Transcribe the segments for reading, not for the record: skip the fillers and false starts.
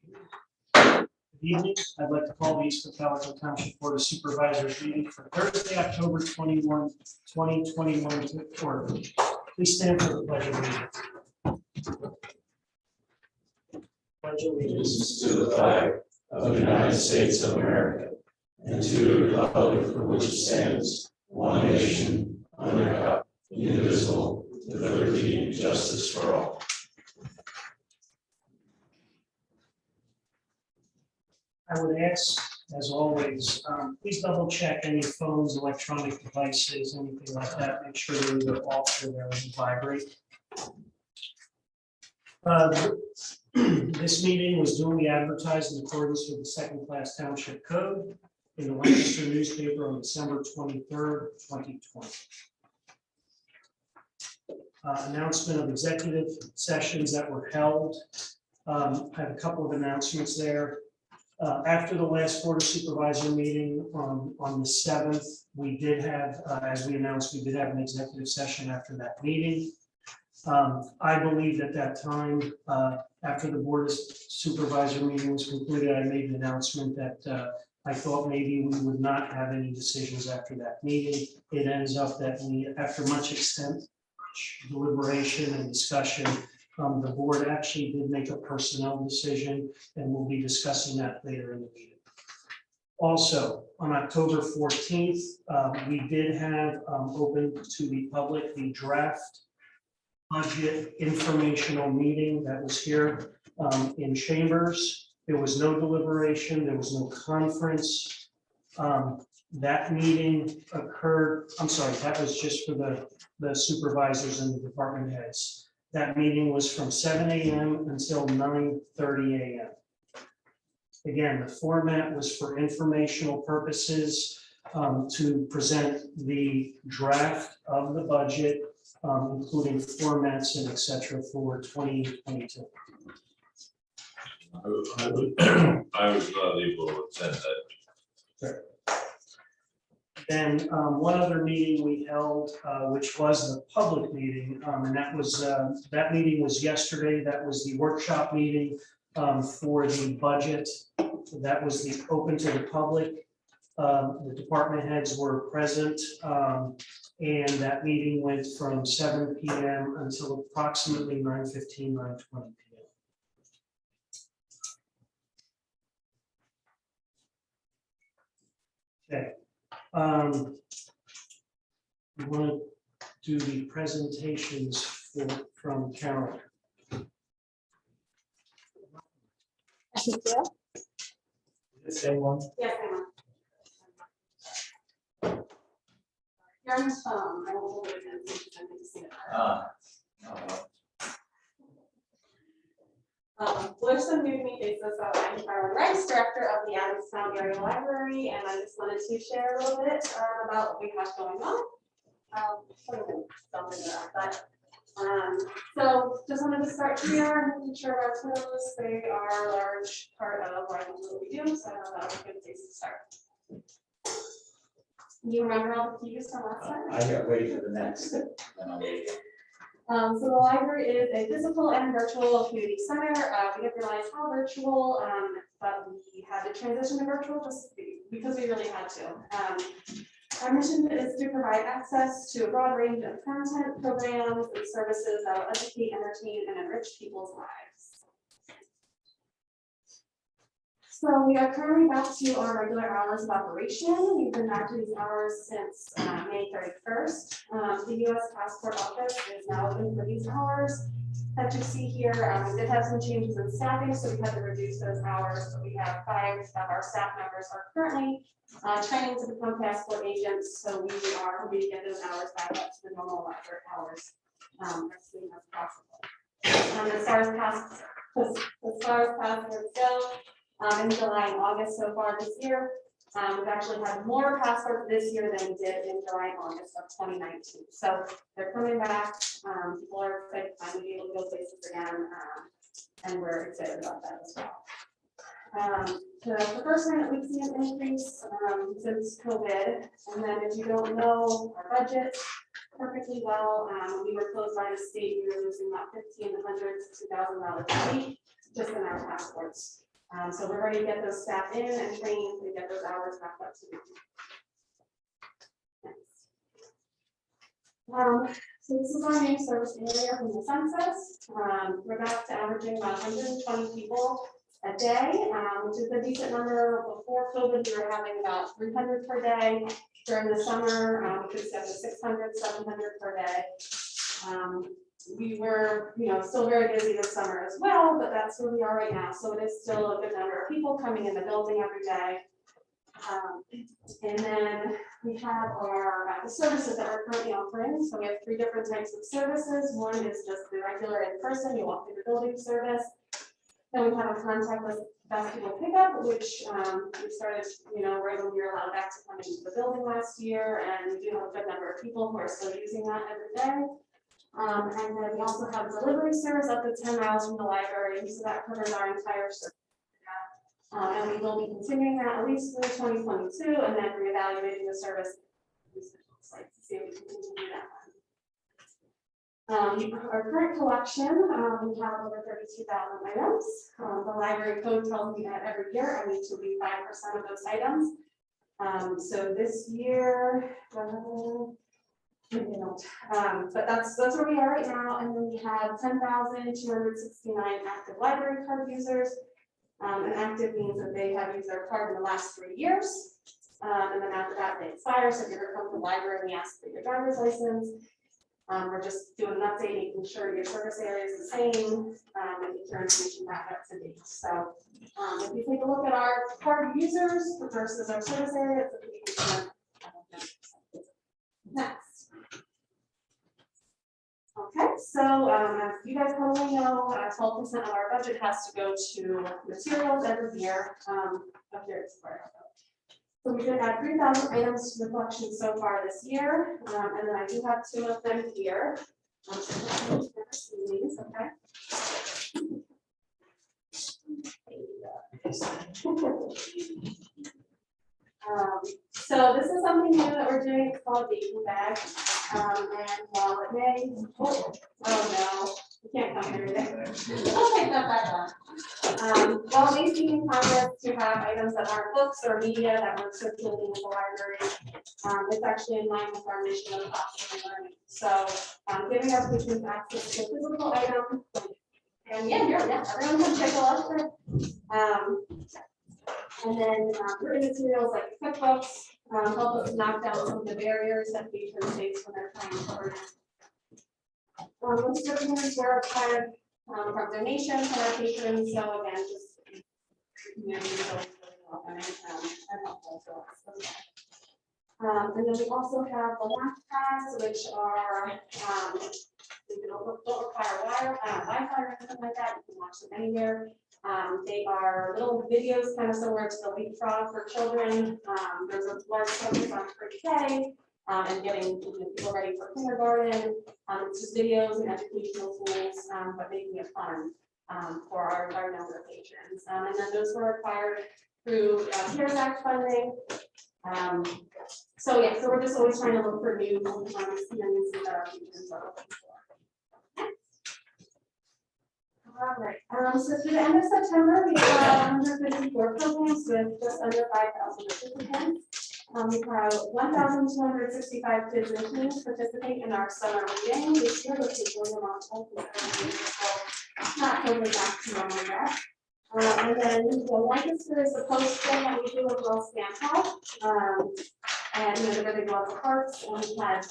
Good evening. I'd like to call the East Cocalico Township Board of Supervisors meeting for Thursday, October 21, 2021 to order. Please stand for the pledge of allegiance. Pledge allegiance To the flag of the United States of America and to the republic for which it stands, one nation, under God, indivisible, with liberty and justice for all. I would ask, as always, please double check any phones, electronic devices, anything like that. Make sure they're either off or they're on vibrate. This meeting was duly advertised in accordance with the second-class township code in the Lancaster newspaper on December 23rd, 2020. Announcement of executive sessions that were held. I have a couple of announcements there. After the last Board of Supervisor meeting on the 7th, we did have, as we announced, we did have an executive session after that meeting. I believe at that time, after the Board of Supervisor meeting was concluded, I made an announcement that I thought maybe we would not have any decisions after that meeting. It ends up that we, after much deliberation and discussion, the board actually did make a personnel decision, and we'll be discussing that later in the meeting. Also, on October 14th, we did have open to the public the draft budget informational meeting that was here in chambers. There was no deliberation, there was no conference. That meeting occurred, I'm sorry, that was just for the supervisors and the department heads. That meeting was from 7 a.m. until 9:30 a.m. Again, the format was for informational purposes to present the draft of the budget, including formats and et cetera for 2022. I was not able to attend that. Then one other meeting we held, which was the public meeting, and that was that meeting was yesterday. That was the workshop meeting for the budget. That was the open to the public. The department heads were present, and that meeting went from 7 p.m. until approximately 9:15, 9:20 p.m. Okay. We want to do the presentations from Carol. The same one? Yes, I am. You're on his phone. I won't hold it again, so I need to see it. There's some new to me faces. I'm Carolyn Rice, director of the Adamstown Area Library, and I just wanted to share a little bit about what we have going on. So just wanted to start here, making sure our tours, they are a large part of what we do, so that was a good place to start. You remember all the keys from last time? I got ready for the next. So the library is a physical and virtual community center. We didn't realize how virtual, but we had to transition to virtual just because we really had to. Our mission is to provide access to a broad range of content, programs, and services that will educate, entertain, and enrich people's lives. So we are currently back to our regular hours of operation. We've been back to these hours since May 31st. The U.S. Passport Office is now open for these hours. As you see here, we did have some changes in staffing, so we had to reduce those hours. So we have 5 of our staff members are currently training to become passport agents. So we are hoping to get those hours back up to the normal library hours as soon as possible. As far as passports go, in July and August so far this year, we've actually had more passports this year than we did in July and August of 2019. So they're coming back. People are excited to finally be able to go places again, and we're excited about that as well. The first time that we've seen an increase since COVID, and then if you don't know our budget perfectly well, when we were closed by the state, we were losing about $1,500 to $2,000 a week just in our passports. So we're ready to get those staff in and trained to get those hours back up to normal. So this is our new service area from the census. We're back to averaging about 120 people a day, which is a decent number. Before COVID, we were having about 300 per day. During the summer, we could get to 600, 700 per day. We were, still very busy this summer as well, but that's where we are right now. So it is still a good number of people coming in the building every day. And then we have our the services that we're currently offering. So we have 3 different types of services. One is just the regular in-person, you walk through the building service. Then we have a contactless basketball pickup, which we started, right when we were allowed back to come into the building last year, and we do have a good number of people who are still using that every day. And then we also have delivery service up to 10 miles from the library, so that covers our entire service. And we will be continuing that at least through 2022, and then reevaluating the service to see if we can continue that one. Our current collection, we have over 32,000 items. The library code tells me that every year I need to leave 5% of those items. So this year, but that's where we are right now. And then we have 10,269 active library card users. And active means that they have used their card in the last 3 years. And then after that, they expire. So if you ever come to the library and we ask for your driver's license, we're just doing an update, making sure your service area is the same, and get your information back up to date. So if you take a look at our card users versus our service area, it's a 80%. Next. Okay, so as you guys probably know, 12% of our budget has to go to materials every year. Up here it's where. So we did add 3,000 items to the collection so far this year, and then I do have 2 of them here. Okay. So this is something new that we're doing. It's called a baking bag. And while it may, oh no, you can't come here today. I'll take that back on. While it may seem harmless to have items that aren't books or media that we're circulating in the library, it's actually in line with our mission of classroom learning. So giving our patrons access to a physical item. And yeah, everyone can check out for. And then written materials like cookbooks help us knock down some of the barriers that patrons face when they're trying to learn. Most souvenirs were acquired from donations from our patrons. So again, just community is always really welcome and helpful to us. And then we also have the launch pads, which are don't require Wi-Fi or anything like that. You can watch them anywhere. They are little videos kind of similar to the Leapfrog for children. There's a large focus on pre-K and getting people ready for kindergarten. It's just videos and educational tools, but making it fun for our number of patrons. And then those were acquired through CARES Act funding. So we're just always trying to look for new experiences that our patrons are looking for. All right. So through the end of September, we have 154 programs with just under 5,000 participants. We have 1,265 kids and teens participate in our summer reading this year, which is really remarkable. Not totally back to normal yet. And then the Lancaster is the posting that we do as well as Stanhope. And they're really go out to parks, and we had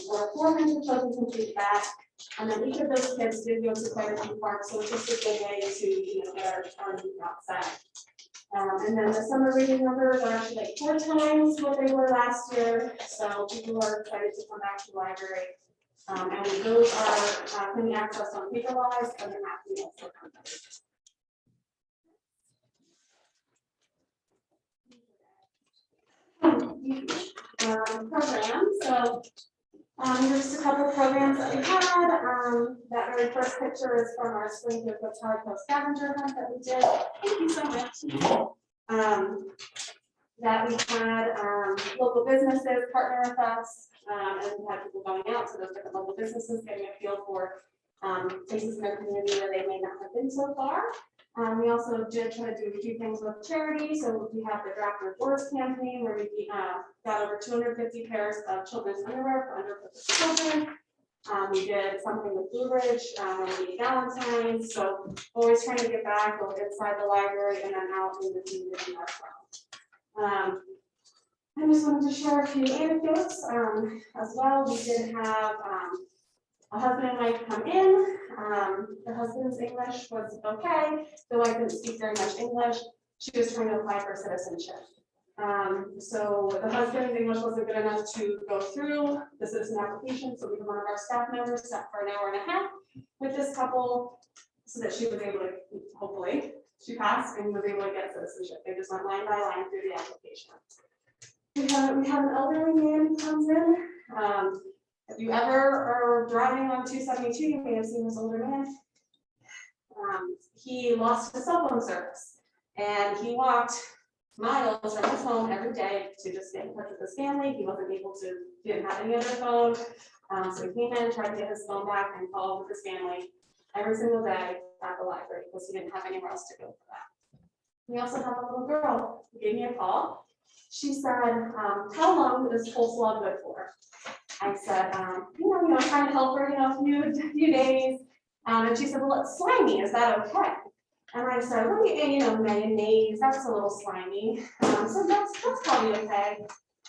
over 400 children complete that. And then each of those kids did go to quite a few parks, so it's just a good way to get our youth outside. And then the summer reading numbers are actually like 4 times what they were last year, so people are excited to come back to the library. And those are can be accessed on Paperwise, and they're happy also. Programs. So here's just a couple of programs that we had. That very first picture is from our spring Cocalico scavenger hunt that we did. Thank you so much. That we had local businesses partner with us, and we had people going out to those different local businesses, getting a feel for places in their community where they may not have been so far. We also did try to do a few things with charity. So we have the Draft Your Words campaign where we got over 250 pairs of children's underwear for underprivileged children. We did something with Blue Ridge when we did Valentine's. So always trying to get back both inside the library and then out in the community as well. I just wanted to share a few anecdotes as well. We did have a husband and wife come in. The husband's English was okay. The wife didn't speak very much English. She was trying to apply for citizenship. So the husband's English wasn't good enough to go through the citizen application. So we had one of our staff members sat for an hour and a half with this couple so that she was able to, hopefully, she passed and was able to get citizenship. They just went line by line through the application. We have an elderly man who comes in. If you ever are driving on 272, you may have seen this older man. He lost his cell phone service and he walked miles from his home every day to just get in touch with his family. He wasn't able to, he didn't have any other phone. So he came in, tried to get his phone back and called with his family every single day at the library because he didn't have anywhere else to go for that. We also have a little girl who gave me a call. She said, how long is coleslaw good for? I said, trying to help her, a few days. And she said, well, it's slimy. Is that okay? And I said, well, mayonnaise, that's a little slimy. So that's probably okay.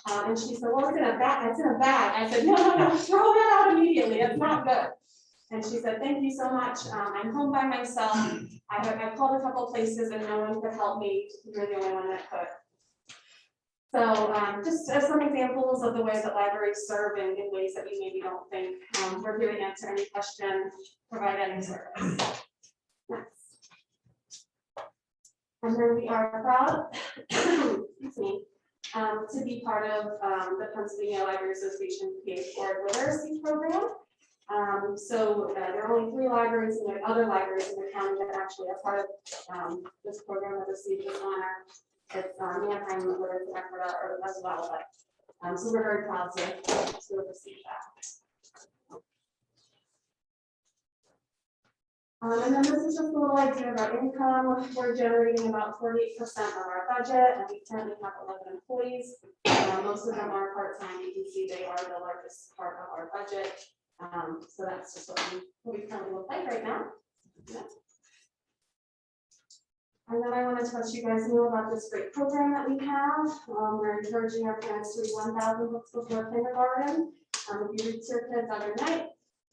And she said, well, it's in a bag. It's in a bag. I said, no, throw that out immediately. It's not good. And she said, thank you so much. I'm home by myself. I called a couple places and no one could help me. You're the only one that could. So just as some examples of the ways that libraries serve in ways that we maybe don't think. We're here to answer any question, provide any service. Next. And then we are proud, excuse me, to be part of the Pennsylvania Library Association PA Board Literacy Program. So there are only 3 libraries and there are other libraries in the county that actually are part of this program that received this honor. It's Mannheim Literacy Equita as well, but so we're very proud to receive that. And then this is just a little idea of our income. We're generating about 48% of our budget, and we currently have 11 employees. Most of them are part-time. You can see they are the largest part of our budget. So that's just what we currently look like right now. Yeah. And then I want to let you guys know about this great program that we have. We're encouraging our parents to read 1,000 books before kindergarten. If you read to your kids every night,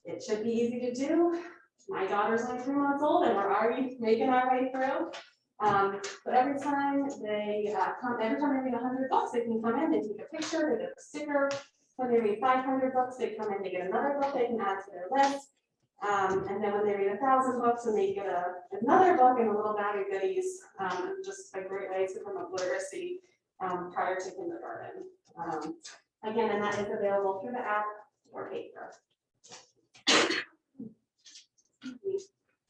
it should be easy to do. My daughter's only 3 months old and we're already making our way through. But every time they read 100 books, they can come in, they take a picture, they get a sticker. When they read 500 books, they come in, they get another book they can add to their list. And then when they read 1,000 books and they get another book and a little bag of goodies, just a great way to promote literacy prior to kindergarten. Again, and that is available through the app or paper.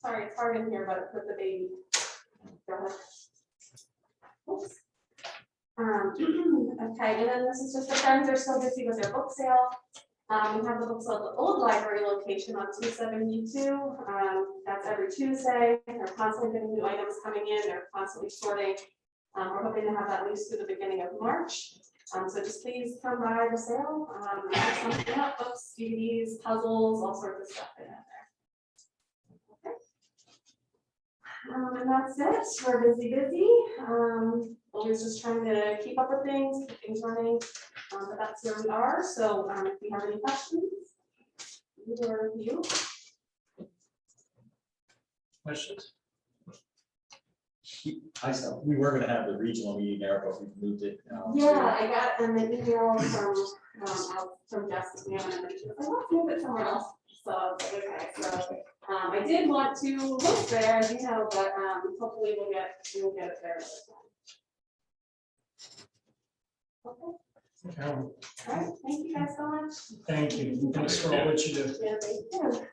Sorry, it's hard in here, but it's with the baby. Go ahead. Oops. Okay, and then this is just the Friends are so busy with their book sale. We have the books at the old library location on 272. That's every Tuesday. They're constantly getting new items coming in. They're constantly sorting. We're hoping to have that at least through the beginning of March. So just please come by the sale. Something up, books, DVDs, puzzles, all sorts of stuff in there. Okay. And that's it. We're busy. Always just trying to keep up with things, keep things running. But that's where we are. So if you have any questions, either of you. Questions? We were gonna have the regional meeting there, but we moved it. Yeah, I got an email from Jessica. Let's move it somewhere else. So okay, so I did want to look there, as you know, but hopefully we'll get it there. Okay. Carolyn, All right, thank you guys so much. thank you. Thanks for all that you do. Yeah, thank you.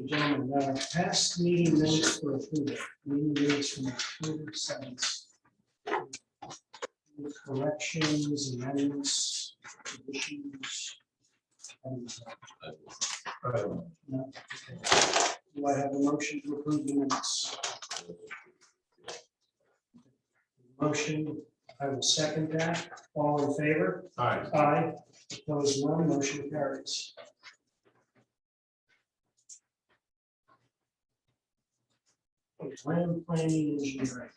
Gentlemen, past meeting minutes for approval. Meeting minutes from October 7th. With corrections, amendments, additions? No? Okay. Do I have a motion to approve the minutes? Motion, I will second that. All in favor? Aye. Aye. Opposed, none, motion carries. Planning engineering.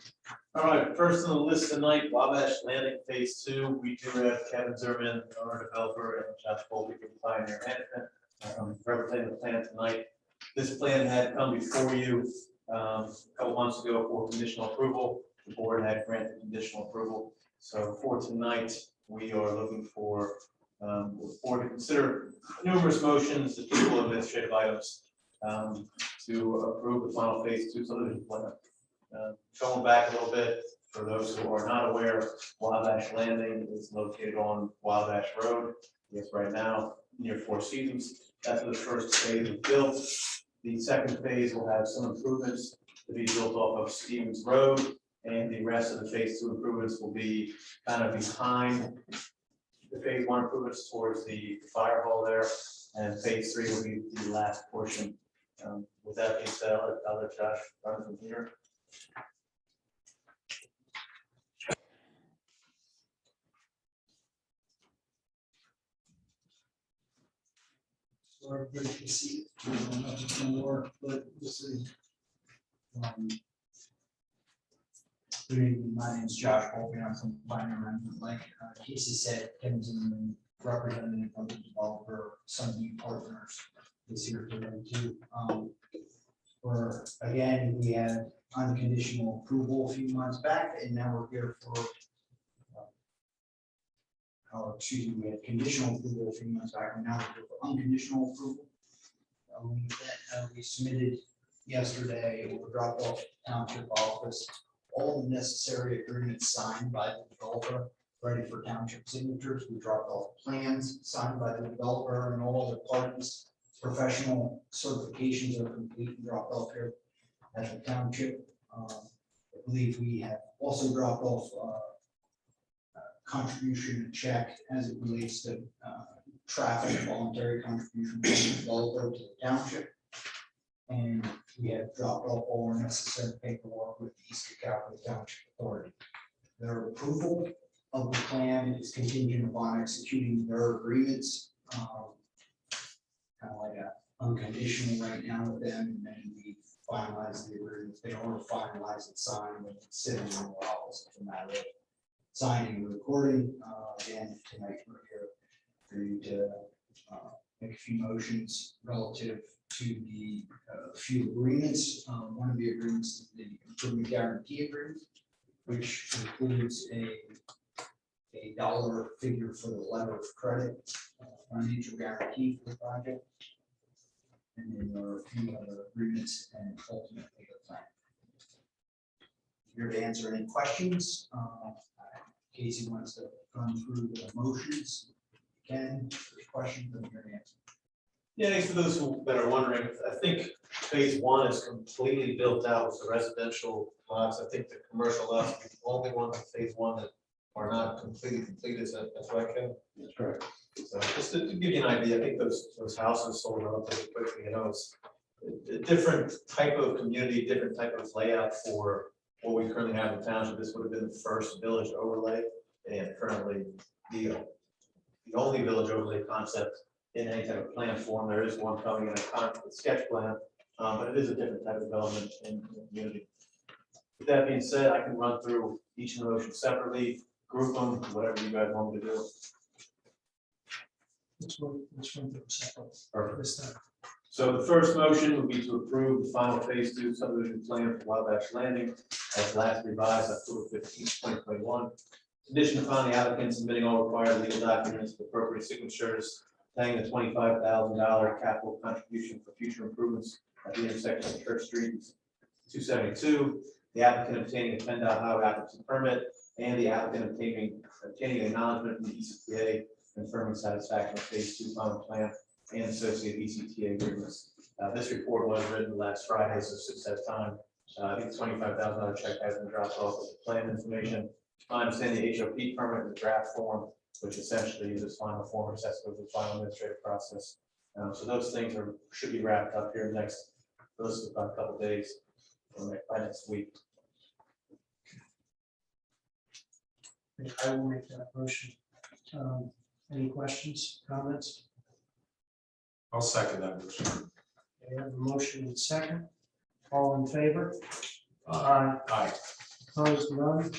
All right, first on the list tonight, Wabash Landing Phase 2. We do have Kevin Zimmerman, our developer, and Josh Colby from Pioneer Management, representing the plan tonight. This plan had come before you a couple months ago for conditional approval. The board had granted conditional approval. So for tonight, we are looking for the board to consider numerous motions, the typical administrative items, to approve the final Phase 2 subdivision plan. Going back a little bit, for those who are not aware, Wabash Landing is located on Wabash Road. Yes, right now, near Four Seasons. That's the first phase is built. The second phase will have some improvements to be built off of Stevens Road, and the rest of the Phase 2 improvements will be kind of behind the Phase 1 improvements towards the fire hall there, and Phase 3 will be the last portion. With that being said, I'll let Josh run from here. So everybody can see it. Nothing more, but we'll see. Good evening, my name is Josh Colby, I'm from Pioneer Management. Like Casey said, Kevin Zimmerman, representative of the developer, Sunbeam Partners, is here today too. Again, we had unconditional approval a few months back, and now we're here for we had conditional approval a few months back, and now we're here for unconditional approval. We submitted yesterday, or dropped off township office, all the necessary agreements signed by the developer, ready for township signatures. We dropped off plans signed by the developer and all the parties. Professional certifications are complete and dropped off here at the township. I believe we have also dropped off contribution check as it relates to traffic, voluntary contribution from the developer to the township. And we have dropped off all our necessary paperwork with the East Cocalico Township Authority. Their approval of the plan is contingent upon executing their agreements. Kind of like unconditional right now with them, and then we finalize the agreement. They don't finalize and sign, and it's sitting in the office. It's a matter of signing and recording. Again, tonight we're here for you to make a few motions relative to the few agreements. One of the agreements is the improvement guarantee agreement, which includes a dollar figure for the letter of credit, financial guarantee for the project. And then there are a few other agreements and ultimately the plan. Here to answer any questions. Casey wants to run through the motions. Ken, there's questions, I'm here to answer. Yeah, thanks for those that are wondering. I think Phase 1 is completely built out with the residential lots. I think the commercial lots are the only ones in Phase 1 that are not completely completed. That's right, Ken? That's correct. So just to give you an idea, I think those houses sold relatively quickly. You know, it's a different type of community, different type of layout for what we currently have in township. This would have been the first village overlay, and currently the only village overlay concept in any type of plan form. There is one coming in a sketch plan, but it is a different type of development in the community. With that being said, I can run through each of the motions separately, group them, whatever you guys want me to do. Let's run through separate. Perfect. This time. So the first motion would be to approve the final Phase 2 subdivision plan for Wabash Landing as last revised October 15, 2021. Condition upon the applicant submitting all required legal documents with appropriate signatures, paying the $25,000 capital contribution for future improvements at the intersection of Church Street 272. The applicant obtaining a PennDOT highway occupancy permit, and the applicant obtaining acknowledgement from the ECTA confirming satisfaction of Phase 2 final plan and associated ECTA agreements. This report was written last Friday, so since that time, I think the $25,000 check has been dropped off with the plan information I understand the HOP permit in the draft form, which essentially is its final form, accessible to the final administrative process. So those things should be wrapped up here next, about a couple days, or by next week. I will make that motion. Any questions, comments? I'll second that motion. I have a motion and second. All in favor? Aye. Opposed, none.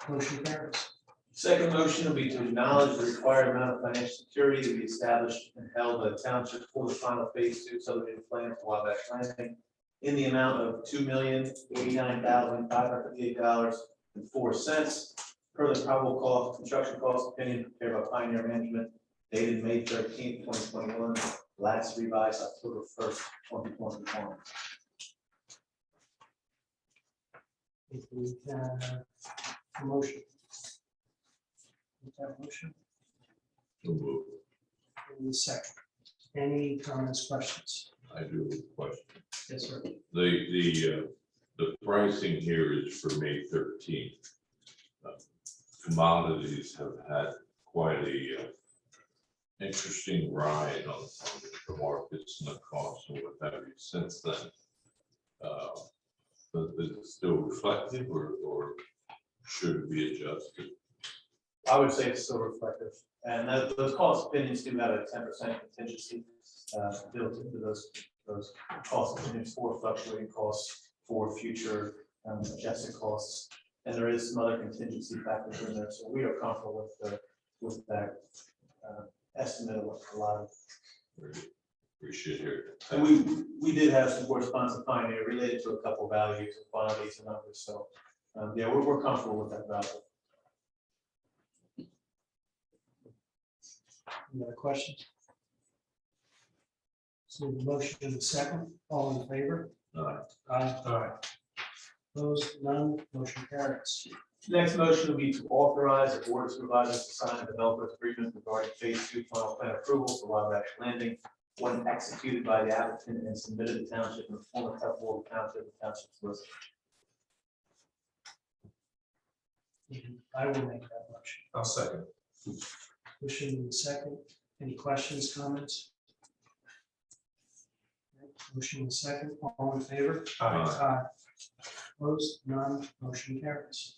Motion carries. Second motion will be to acknowledge the required amount of financial security to be established and held by the township for the final phase 2 subdivision plan for Wabash Landing in the amount of $2,089,558.04 per the probable cost, construction cost opinion prepared by Pioneer Management dated May 13th, 2021, last revised October 1st, 2021. If we can, motion. With that motion, So moved. in the second. Any comments, questions? I do have a question. Yes, sir. The pricing here is for May 13th. Commodities have had quite a interesting ride on the markets and the costs and what have you since then. But is it still reflective or should it be adjusted? I would say it's still reflective, and those cost opinions do have a 10% contingency built into those cost opinions for fluctuating costs, for future adjusted costs, and there is some other contingency factors in there, so we are comfortable with that estimate of what a lot of. Appreciate it. And we did have some correspondence with Pioneer related to a couple values and quantities and numbers, so yeah, we're comfortable with that value. Any other questions? So the motion in the second, all in favor? Aye. Aye. Opposed, none, motion carries. Next motion will be to authorize the board of supervisors to sign a developer's agreement regarding phase 2 final plan approval for Wabash Landing when executed by the applicant and submitted to township in the form of township solicitor. I will make that motion. I'll second. Motion in the second. Any questions, comments? Motion in the second, all in favor? Aye. Opposed, none, motion carries.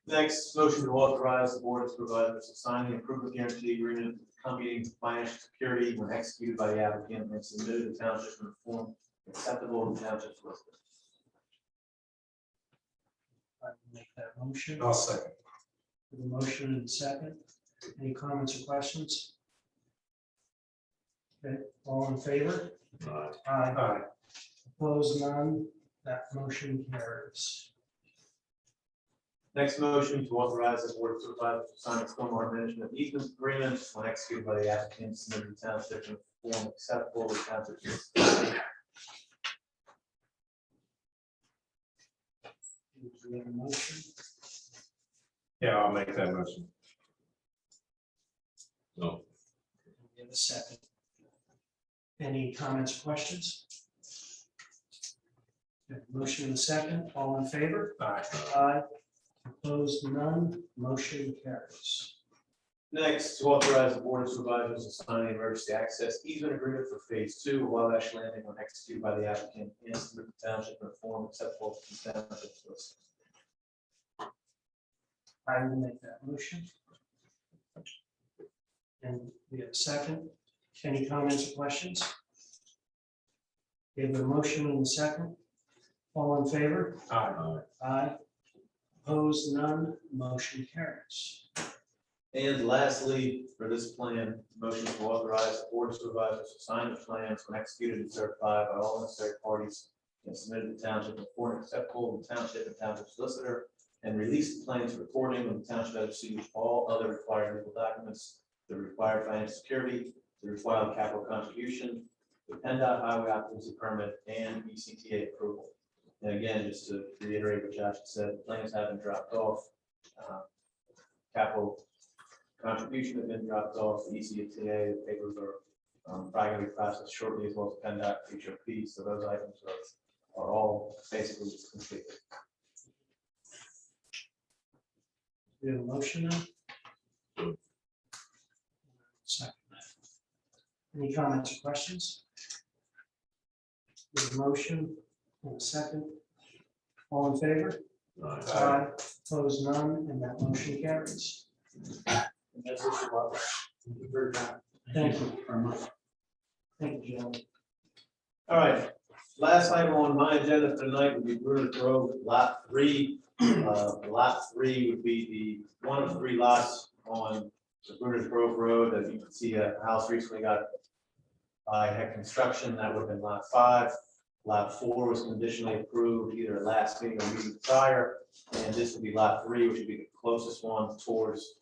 Next, motion to authorize the board of supervisors to sign the improvement guarantee agreement accompanying financial security when executed by the applicant and submitted to township in a form acceptable to township solicitor. I will make that motion. I'll second. The motion in the second. Any comments or questions? Okay, all in favor? Aye. Aye. Opposed, none, that motion carries. Next motion to authorize the board of supervisors to sign a stormwater management easement agreement when executed by the applicant submitted to township in a form acceptable to township solicitor. Do we have a motion? Yeah, I'll make that motion. No. We have a second. Any comments or questions? Okay, motion in the second, all in favor? Aye. Aye. Opposed, none, motion carries. Next, to authorize the board of supervisors to sign an emergency access easement agreement for phase 2 of Wabash Landing when executed by the applicant and submitted to township in a form acceptable to the township solicitor. I will make that motion. And we have a second. Any comments or questions? We have a motion in the second. All in favor? Aye. Aye. Opposed, none, motion carries. And lastly, for this plan, motion to authorize the board of supervisors to sign the plans when executed and certified by all necessary parties and submitted to township in form acceptable to township and township solicitor, and release the plans for recording when the township has received all other required legal documents, the required financial security, the required capital contribution, the PennDOT highway occupancy permit, and ECTA approval. And again, just to reiterate what Josh said, the plans have been dropped off. Capital contribution has been dropped off. The ECTA, the papers are probably going to be processed shortly, as well as PennDOT HOP. So those items are all basically completed. We have a motion now? Second. Any comments or questions? We have a motion and a second. All in favor? Aye. Opposed, none, and that motion carries. That's what you want. Thank you for your time. Thank you very much. Thank you, gentlemen. All right, last item on my agenda for tonight would be Bruder Grove Lot 3. Lot 3 would be the one of 3 lots on the Bruder Grove Road. As you can see, a house recently got had construction. That would have been Lot 5. Lot 4 was conditionally approved either last meeting or meeting prior, and this would be Lot 3, which would be the closest one towards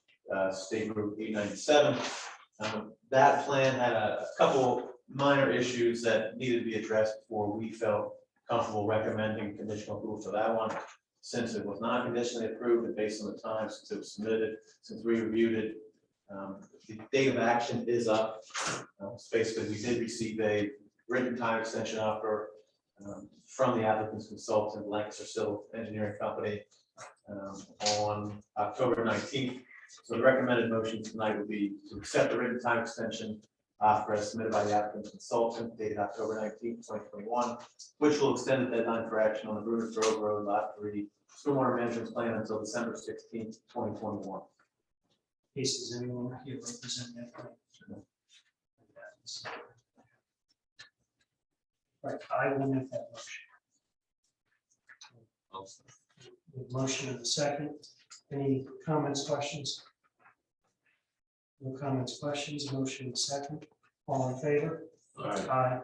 State Route 897. That plan had a couple minor issues that needed to be addressed before we felt comfortable recommending conditional approval for that one. Since it was not conditionally approved and based on the time since it was submitted, since we reviewed it, the date of action is up. Basically, we did receive a written time extension offer from the applicant's consultant, Lancaster Civil Engineering Company, on October 19th. So the recommended motion tonight would be to accept the written time extension offer as submitted by the applicant's consultant dated October 19th, 2021, which will extend the deadline for action on the Bruder Grove Road Lot 3 stormwater management plan until December 16th, 2021. Cases, anyone here represent that? Right, I will make that motion. With motion in a second. Any comments, questions? No comments, questions, motion in a second. All in favor? Aye.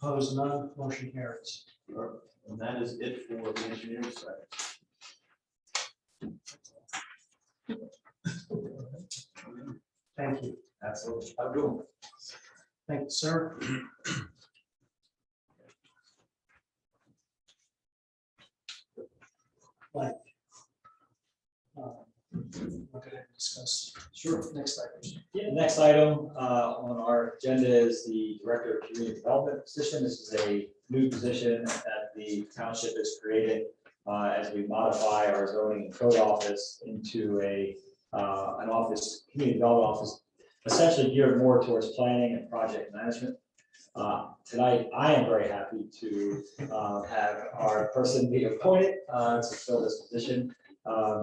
Opposed, none, motion carries. And that is it for the engineering side. Thank you. Absolutely. Have a good one. Thank you, sir. Like, we're going to discuss. Sure. Next item. Yeah, the next item on our agenda is the Director of Community Development position. This is a new position that the township has created as we modify our zoning and code office into an office, community development office, essentially geared more towards planning and project management. Tonight, I am very happy to have our person be appointed to fill this position.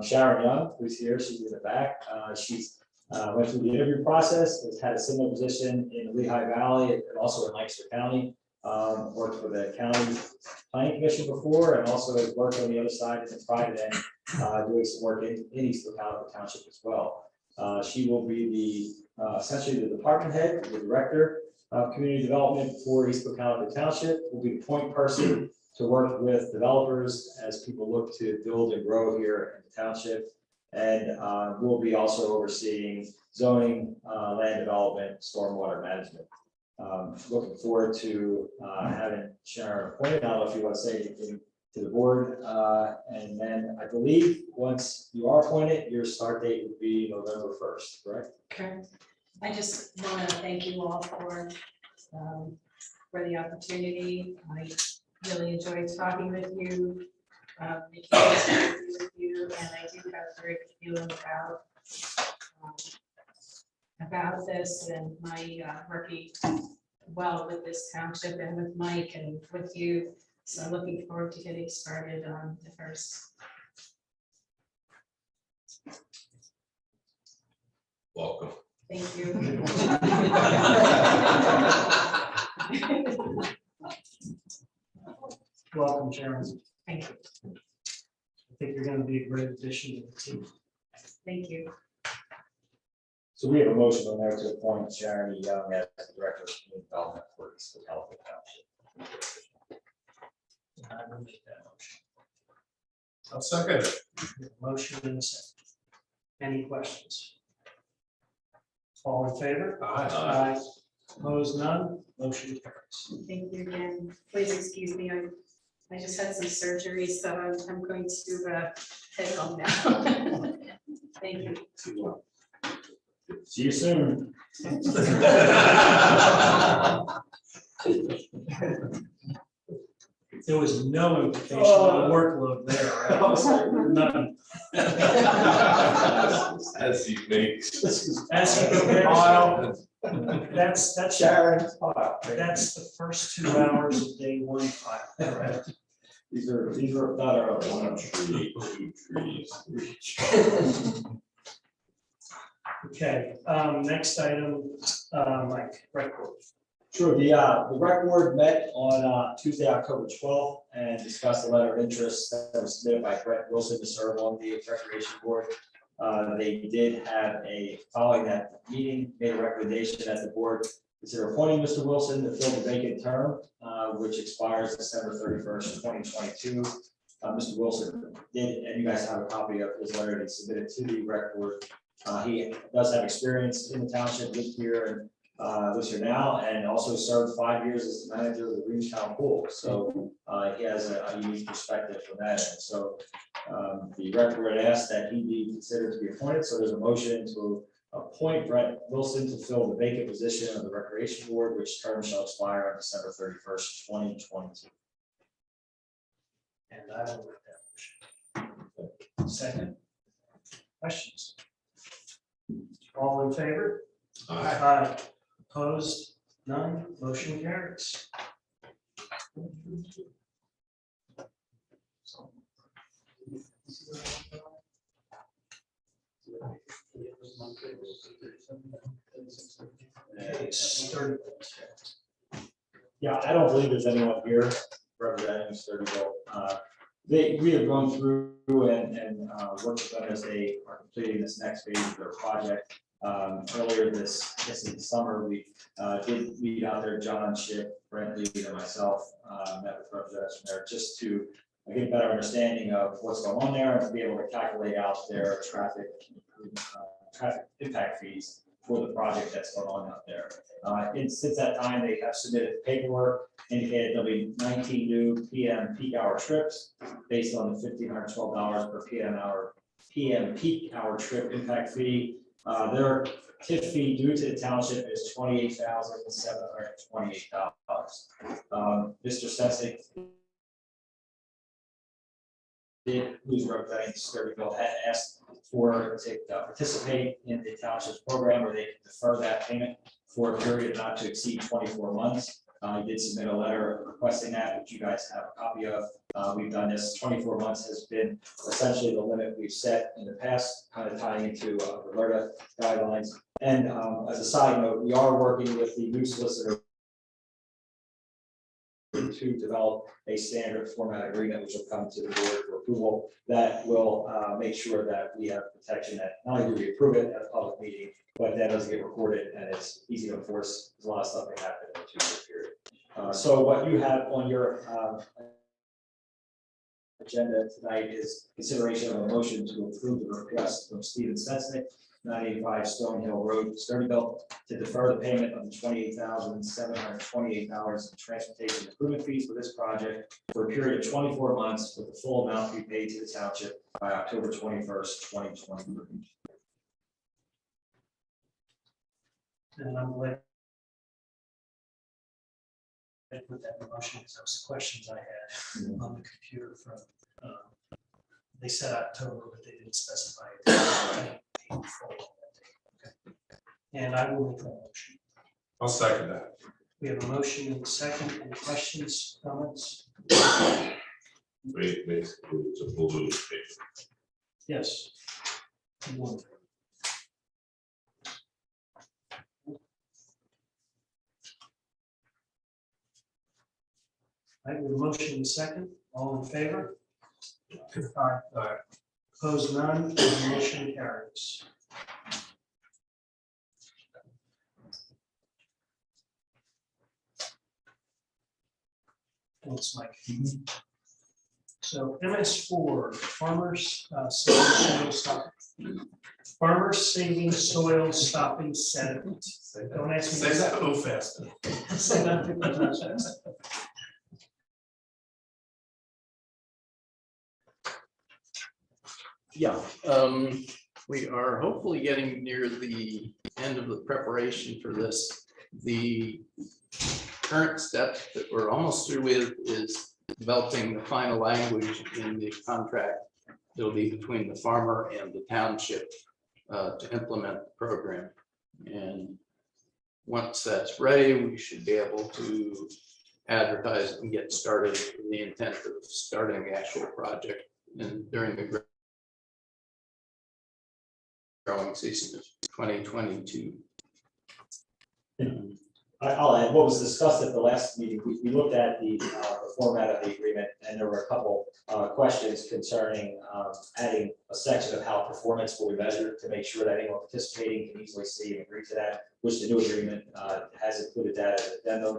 Sharon Young, who's here, she's in the back. She's went through the interview process, has had a similar position in the Lehigh Valley and also in Lancaster County. Worked for the county planning commission before, and also has worked on the other side in the private end, doing some work in East Cocalico Township as well. She will be the essentially the department head, the director of community development for East Cocalico Township. Will be the point person to work with developers as people look to build and grow here in the township, and will be also overseeing zoning, land development, stormwater management. Looking forward to having Sharon appointed. I don't know if you want to say anything to the board, and then I believe once you are appointed, your start date would be November 1st, correct? Correct. I just want to thank you all for the opportunity. I really enjoyed talking with you, making this interview with you, and I do have a very good feeling about this and my working well with this township and with Mike and with you. So I'm looking forward to getting started on the first. Welcome. Thank you. Welcome, Sharon. Thank you. I think you're going to be a great addition to the team. Thank you. So we have a motion on there to appoint Sharon Young as the director of community development for East Cocalico Township. I will make that motion. I'll second it. We have a motion in a second. Any questions? All in favor? Aye. Opposed, none, motion carries. Thank you again. Please excuse me. I just had some surgery, so I'm going to head home now. Thank you. See you soon. There was no implication of workload there, right? None. As he makes. As he prepares, that's Sharon's pile. that's the first 2 hours of day one file, correct? These are not our own. One tree, 2 trees. Okay, next item, Mike, record. Sure, the rec board met on Tuesday, October 12th, and discussed the letter of interest that was submitted by Brett Wilson to serve on the recreation board. They did have following that meeting, made a recommendation that the board consider appointing Mr. Wilson to fill the vacant term, which expires December 31st, 2022. Mr. Wilson did, and you guys have a copy of his letter that he submitted to the rec board. He does have experience in the township, lived here and lives here now, and also served 5 years as the manager of the Greenstown Pool. So he has a unique perspective from that end. So the rec board asked that he be considered to be appointed. So there's a motion to appoint Brett Wilson to fill the vacant position of the Recreation Board, which term shall expire on December 31st, 2022. And I will make that motion. Second. Questions? All in favor? Aye. Opposed? None. Motion carries. Okay, start. Yeah, I don't believe there's anyone here representing Sturdyville. We have gone through and worked with them as they are completing this next phase of their project. Earlier this, I guess in the summer, we did meet out there, John, Chip, Brent Lee, and myself, met with representatives from there just to get a better understanding of what's going on there and to be able to calculate out their traffic impact fees for the project that's going on out there. And since that time, they have submitted paperwork indicated there'll be 19 new PM peak hour trips based on the $1,512 per PM peak hour trip impact fee. Their TIF fee due to the township is $28,728. Mr. Sensik, who's representing Sturdyville, had asked to participate in the township's program where they can defer that payment for a period not to exceed 24 months. He did submit a letter requesting that, which you guys have a copy of. We've done this. 24 months has been essentially the limit we've set in the past, kind of tying into Roberta guidelines. And as a side note, we are working with the new solicitor to develop a standard format agreement, which will come to the board for approval, that will make sure that we have protection that not only do we approve it at a public meeting, but that doesn't get recorded and it's easy to enforce. There's a lot of stuff that happened in a 2-year period. So what you have on your agenda tonight is consideration of a motion to approve the request from Stephen Sensnick, 985 Stone Hill Road, Sturdyville, to defer the payment of the $28,728 in transportation improvement fees for this project for a period of 24 months, with the full amount to be paid to the township by October 21st, 2023. And I'm glad I put that in motion because those questions I had on the computer from, they said October, but they didn't specify it. Okay. And I will make that motion. I'll second that. We have a motion and a second. Any questions, comments? Basically, it's a balloon payment. Yes. One. All right, we have a motion and a second. All in favor? Aye. Opposed, none. The motion carries. Thanks, Mike. So MS4, farmers saving soil stopping sediment. Don't ask me. Say that a little faster. Say that 50 times fast. Yeah, we are hopefully getting near the end of the preparation for this. The current step that we're almost through with is developing the final language in the contract it'll be between the farmer and the township to implement the program. And once that's ready, we should be able to advertise and get started with the intent of starting the actual project and during the growing season of 2022. I'll add, what was discussed at the last meeting, we looked at the format of the agreement, and there were a couple questions concerning adding a section of how performance will be measured to make sure that anyone participating can easily see and agree to that, which the new agreement has included that as an addendum.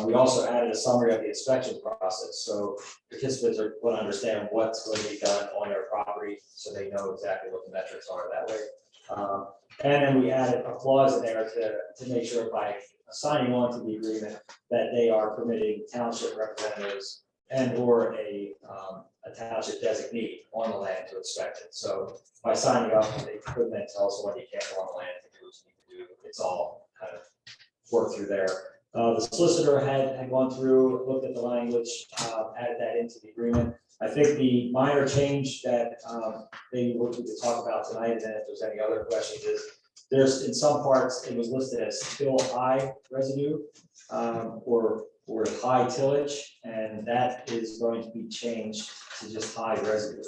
We also added a summary of the inspection process, so participants are going to understand what's going to be done on their property, so they know exactly what the metrics are that way. And then we added a clause in there to make sure by signing on to the agreement that they are permitting township representatives and or a township designee on the land to inspect it. So by signing up, they couldn't then tell someone you can't go on the land to do what you need to do. It's all kind of worked through there. The solicitor had gone through, looked at the language, added that into the agreement. I think the minor change that they were to talk about tonight, and then if there's any other questions, is there's in some parts, it was listed as still high residue or high tillage, and that is going to be changed to just high residue.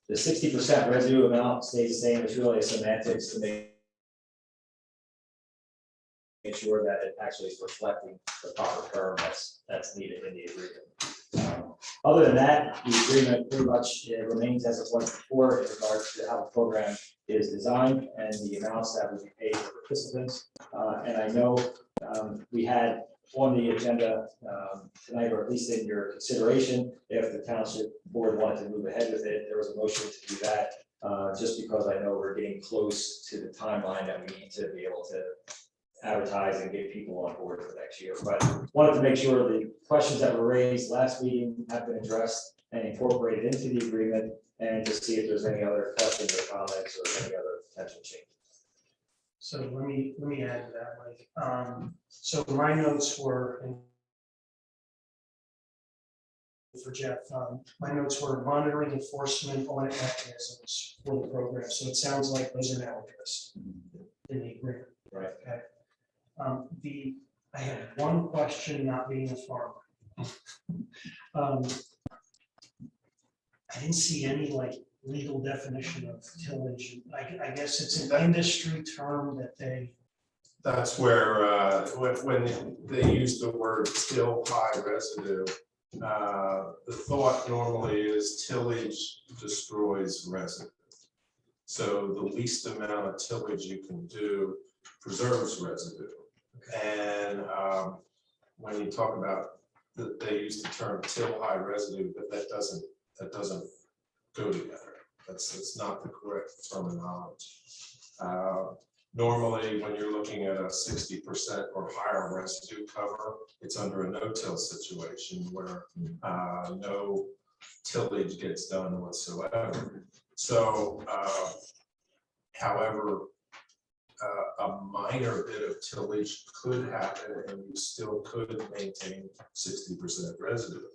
The 60% residue amount stays the same. It's really a semantics to make sure that it actually is reflecting the proper term that's needed in the agreement. Other than that, the agreement pretty much remains as it was before in regards to how the program is designed and the amounts that will be paid for participants. And I know we had on the agenda tonight, or at least in your consideration, if the township board wanted to move ahead with it, there was a motion to do that. Just because I know we're getting close to the timeline that we need to be able to advertise and get people on board for next year. But wanted to make sure the questions that were raised last meeting have been addressed and incorporated into the agreement, and to see if there's any other questions or comments or any other potential changes. So let me add to that, Mike. So my notes were, and for Jeff, my notes were monitoring enforcement audit mechanisms for the program. So it sounds like those are now addressed in the agreement. Right. Okay. I had one question, not being a farmer. I didn't see any like legal definition of tillage. I guess it's an industry term that they. That's where, when they use the word still high residue, the thought normally is tillage destroys residue. So the least amount of tillage you can do preserves residue. And when you talk about that, they use the term till high residue, but that doesn't go together. That's not the correct terminology. Normally, when you're looking at a 60% or higher residue cover, it's under a no-till situation where no tillage gets done whatsoever. So, however, a minor bit of tillage could happen and you still could maintain 60% residue.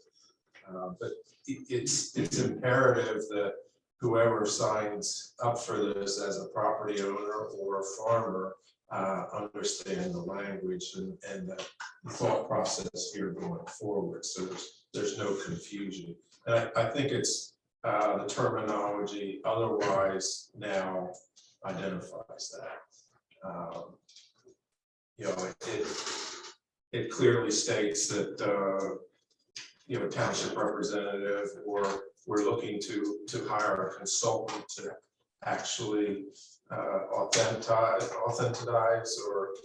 But it's imperative that whoever signs up for this as a property owner or a farmer understand the language and the thought process here going forward. So there's no confusion. And I think it's the terminology otherwise now identifies that. You know, it clearly states that you know, township representative, or we're looking to hire a consultant to actually authentize or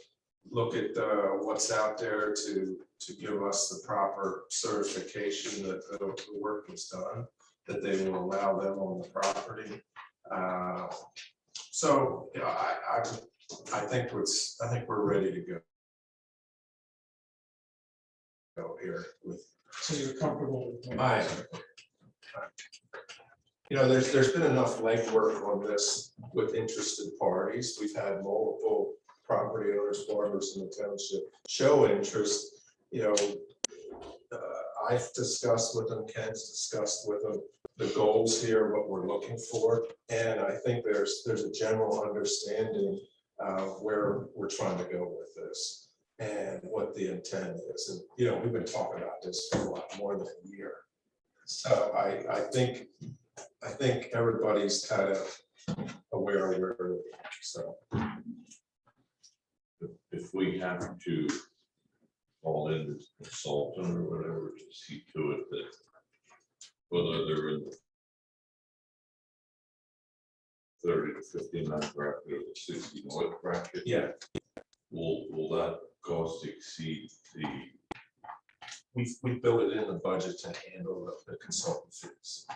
look at what's out there to give us the proper certification that the work was done, that they will allow them on the property. So you know, I think we're ready to go here with. So you're comfortable with that? I am. You know, there's been enough legwork on this with interested parties. We've had multiple property owners, farmers in the township show interest. You know, I've discussed with them, Ken's discussed with them the goals here, what we're looking for. And I think there's a general understanding where we're trying to go with this and what the intent is. And, you know, we've been talking about this for a lot more than a year. So I think everybody's kind of aware of where we're going. So If we have to call in this consultant or whatever to see to it that whether they're in the 30 to 59 bracket or the 60 north bracket, yeah, will that cost exceed the? we built it in the budget to handle the consultant fees.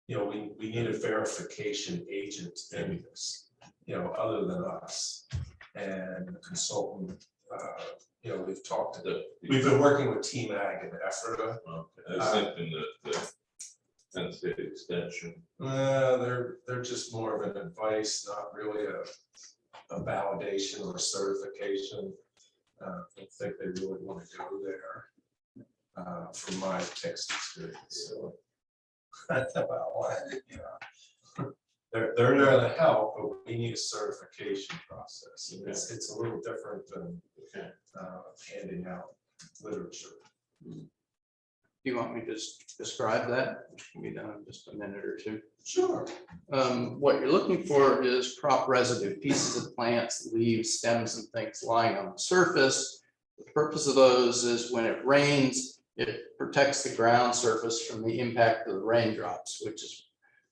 You know, we need a verification agent in this, you know, other than us. And the consultant, you know, we've been working with Team Ag and Ephrata. I was thinking that the Penn State extension. They're just more of an advice, not really a validation or certification. I don't think they really want to go there from my text experience. So that's about why, you know, they're there to help, but we need a certification process. And it's a little different than handing out literature. Do you want me to just describe that? Which can be done in just a minute or two. Sure. What you're looking for is crop residue, pieces of plants, leaves, stems, and things lying on the surface. The purpose of those is when it rains, it protects the ground surface from the impact of the raindrops, which is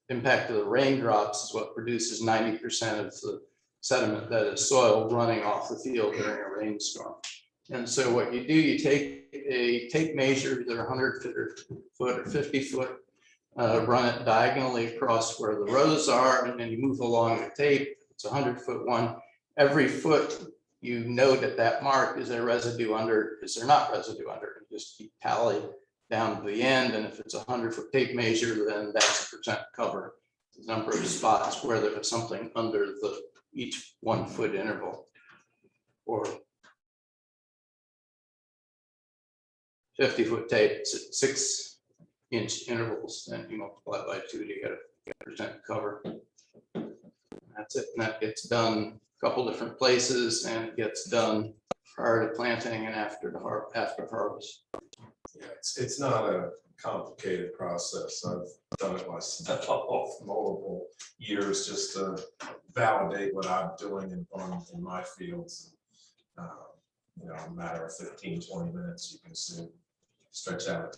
impact of the raindrops is what produces 90% of the sediment that is soil running off the field during a rainstorm. And so what you do, you take a tape measure, either 100 foot or 50 foot, run it diagonally across where the rows are, and then you move along the tape. It's a 100-foot one. Every foot you note at that mark, is there residue under, is there not residue under? You just keep tally down to the end, and if it's a 100-foot tape measure, then that's a percent cover. The number of spots where there was something under the each 1 foot interval, or 50-foot tape, 6 inch intervals, then you multiply by 2 to get a percent cover. That's it, and that gets done a couple different places, and it gets done prior to planting and after harvest. Yeah, it's not a complicated process. I've done it myself multiple years just to validate what I'm doing in my fields. You know, a matter of 15-20 minutes, you can soon stretch out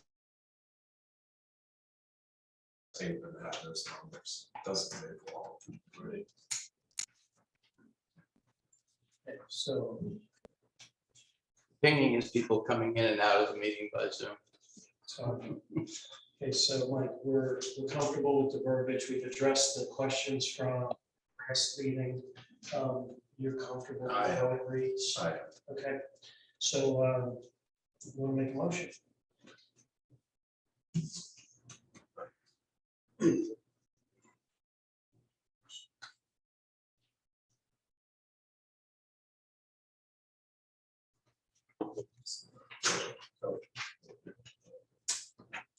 tape and have those numbers. Doesn't take long, right? So, Pinging is people coming in and out of the meeting by Zoom. okay, so Mike, we're comfortable with the verbiage. We've addressed the questions from last meeting. You're comfortable with how it reads? I am. Okay, so you want to make a motion?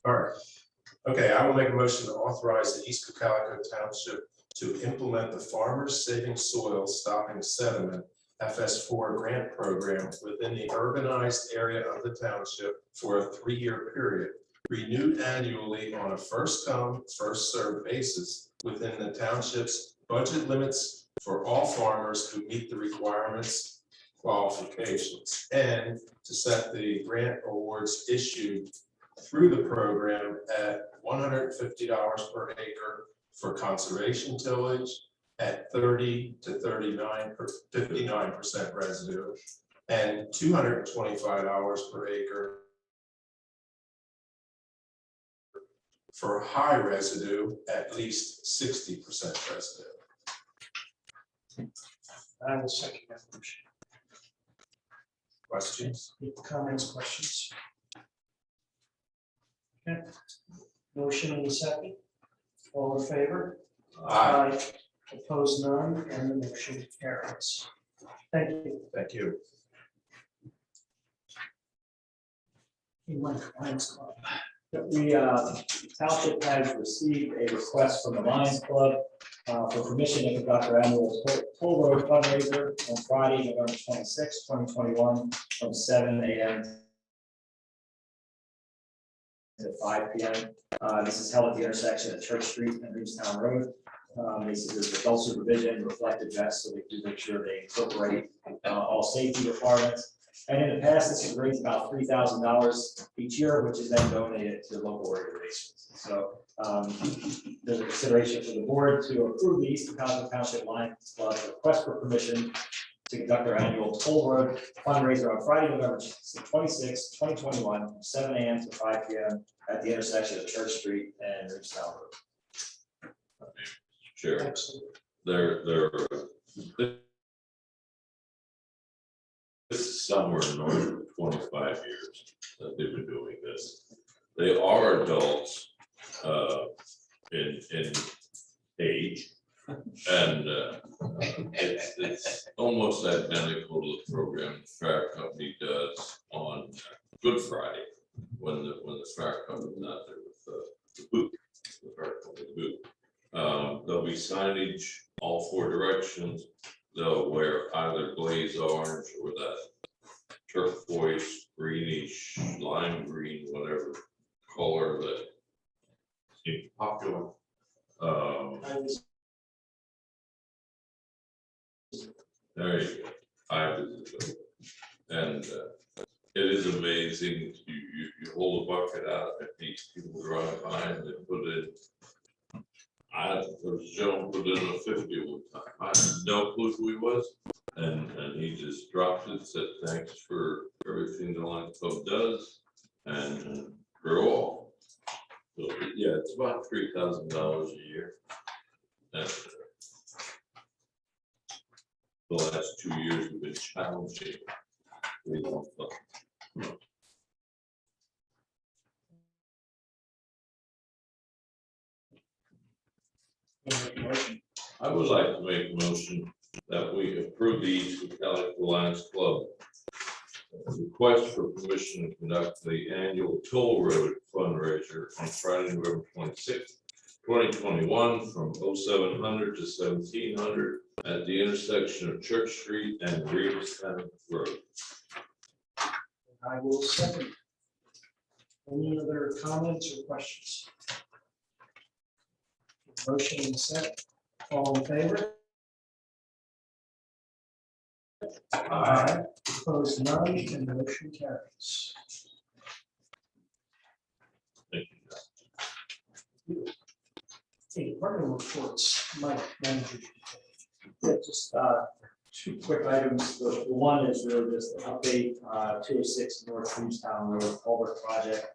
All right. Okay, I will make a motion to authorize the East Cocalico Township to implement the Farmers Saving Soil Stopping Sediment FS4 grant program within the urbanized area of the township for a 3-year period, renewed annually on a first come, first served basis within the township's budget limits for all farmers who meet the requirements, qualifications, and to set the grant awards issued through the program at $150 per acre for conservation tillage, at 30 to 59% residue, and $225 per acre for high residue, at least 60% residue. I will second that motion. Questions? Comments, questions? Okay. Motion in a second. All in favor? Aye. Opposed, none, and the motion carries. Thank you. Thank you. in my Lions Club. The township has received a request from the Lions Club for permission to conduct our annual toll road fundraiser on Friday, November 26, 2021, from 7 a.m. to 5 p.m. This is held at the intersection of Church Street and Reevestown Road. This is adult supervision, reflective vests, so they do make sure they incorporate all safety requirements. And in the past, this has raised about $3,000 each year, which is then donated to local organizations. So there's a consideration for the board to approve the East Cocalico Township Lions Club request for permission to conduct our annual toll road fundraiser on Friday, November 26, 2021, from 7 a.m. to 5 p.m. at the intersection of Church Street and Reevestown Road. Sure. This is somewhere north of 25 years that they've been doing this. They are adults in age, and it's almost identical to the program the fire company does on Good Friday when the fire company's not there with the boot, the fire company boot. There'll be signage all four directions. They'll wear either glaze orange or that turquoise, greenish, lime green, whatever color that seems popular. There you go. I visited, and it is amazing. You hold a bucket out and these people drive by and they put in. There was a gentleman put in a 50 one time. I had no clue who he was. And he just dropped it, said, thanks for everything the Lions Club does, and grew off. So, yeah, it's about $3,000 a year. And the last 2 years have been challenging. We don't know. I would like to make a motion that we approve the East Cocalico Lions Club request for permission to conduct the annual toll road fundraiser on Friday, November 26th, 2021, from 0700 to 1700 at the intersection of Church Street and Reevestown Road. I will second. Any other comments or questions? Motion and second. All in favor? Aye. Opposed, none, and the motion carries. Thank you. Okay, department reports, Mike, manager. Yeah, just two quick items. The one is really just an update, 206 North Reevestown Road culvert project.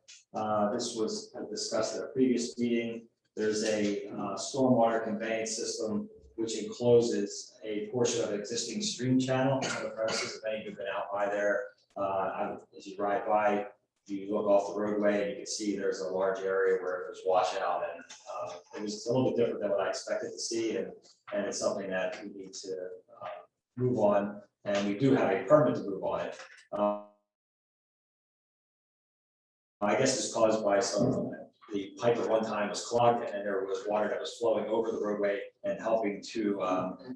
This was discussed at a previous meeting. There's a stormwater conveyance system which encloses a portion of an existing stream channel on the premises. If any of you have been out by there, as you ride by, you look off the roadway and you can see there's a large area where there's washout, and it was a little bit different than what I expected to see, and it's something that we need to move on, and we do have a permit to move on it. I guess it's caused by the pipe at one time was clogged, and then there was water that was flowing over the roadway and helping to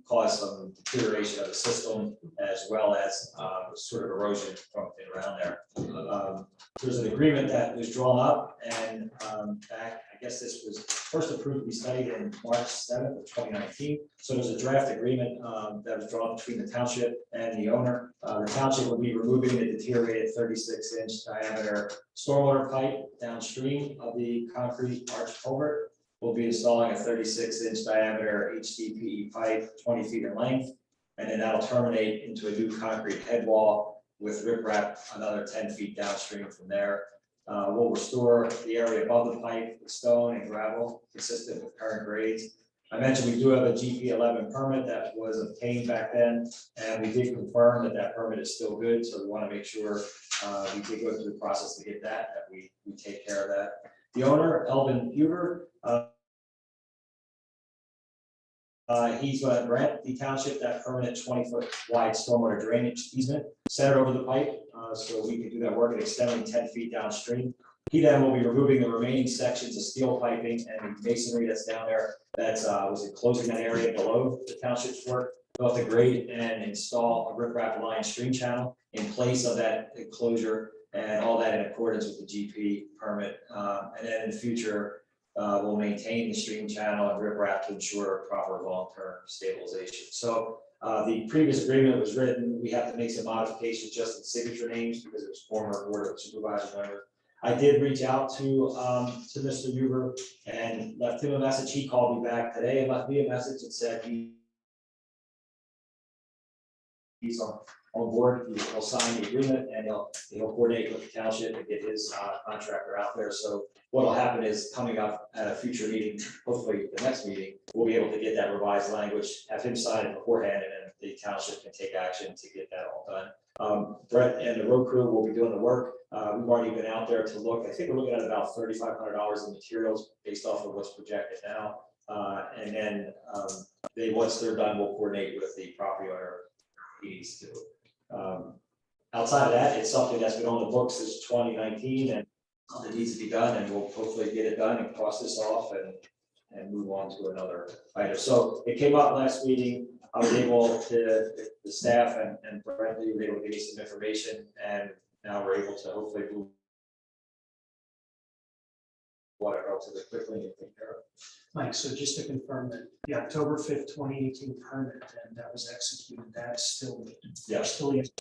cause some deterioration of the system, as well as sort of erosion from around there. There's an agreement that was drawn up, and back, I guess this was first approved to be studied in March 7th of 2019. So there's a draft agreement that was drawn between the township and the owner. The township will be removing the deteriorated 36-inch diameter stormwater pipe downstream of the concrete arch culvert. We'll be installing a 36-inch diameter HDPE pipe, 20 feet in length, and then that'll terminate into a new concrete head wall with riprap another 10 feet downstream from there. We'll restore the area above the pipe with stone and gravel consistent with current grades. I mentioned we do have a GP11 permit that was obtained back then, and we did confirm that that permit is still good. So we want to make sure we did go through the process to get that we take care of that. The owner, Elvin Huber, he's going to grant the township that permanent 20-foot wide stormwater drainage easement centered over the pipe. so we can do that work and extending 10 feet downstream. He then will be removing the remaining sections of steel piping and masonry that's down there that's was enclosing that area below the township's work, both the grade and install a riprap line stream channel in place of that enclosure, and all that in accordance with the GP permit. And then in the future, we'll maintain the stream channel and riprap to ensure proper long-term stabilization. So the previous agreement was written, we have to make some modifications just in signature names because it was former Board of Supervisors member. I did reach out to Mr. Huber and left him a message. He called me back today and left me a message and said he's on board. He'll sign the agreement and he'll coordinate with the township and get his contractor out there. So what'll happen is coming up at a future meeting, hopefully the next meeting, we'll be able to get that revised language, have him sign it beforehand, and then the township can take action to get that all done. Brett and the road crew will be doing the work. We've already been out there to look. I think we're looking at about $3,500 in materials based off of what's projected now. And then once they're done, we'll coordinate with the property owner needs to. Outside of that, it's something that's been on the books since 2019 and it needs to be done, and we'll hopefully get it done and cross this off and move on to another item. So it came up last meeting. I was able to, the staff and Bradley were able to give me some information, and now we're able to hopefully move water relatively quickly and take care of it. Mike, so just to confirm that the October 5th, 2018 permit, and that was executed, that's still, still, yes.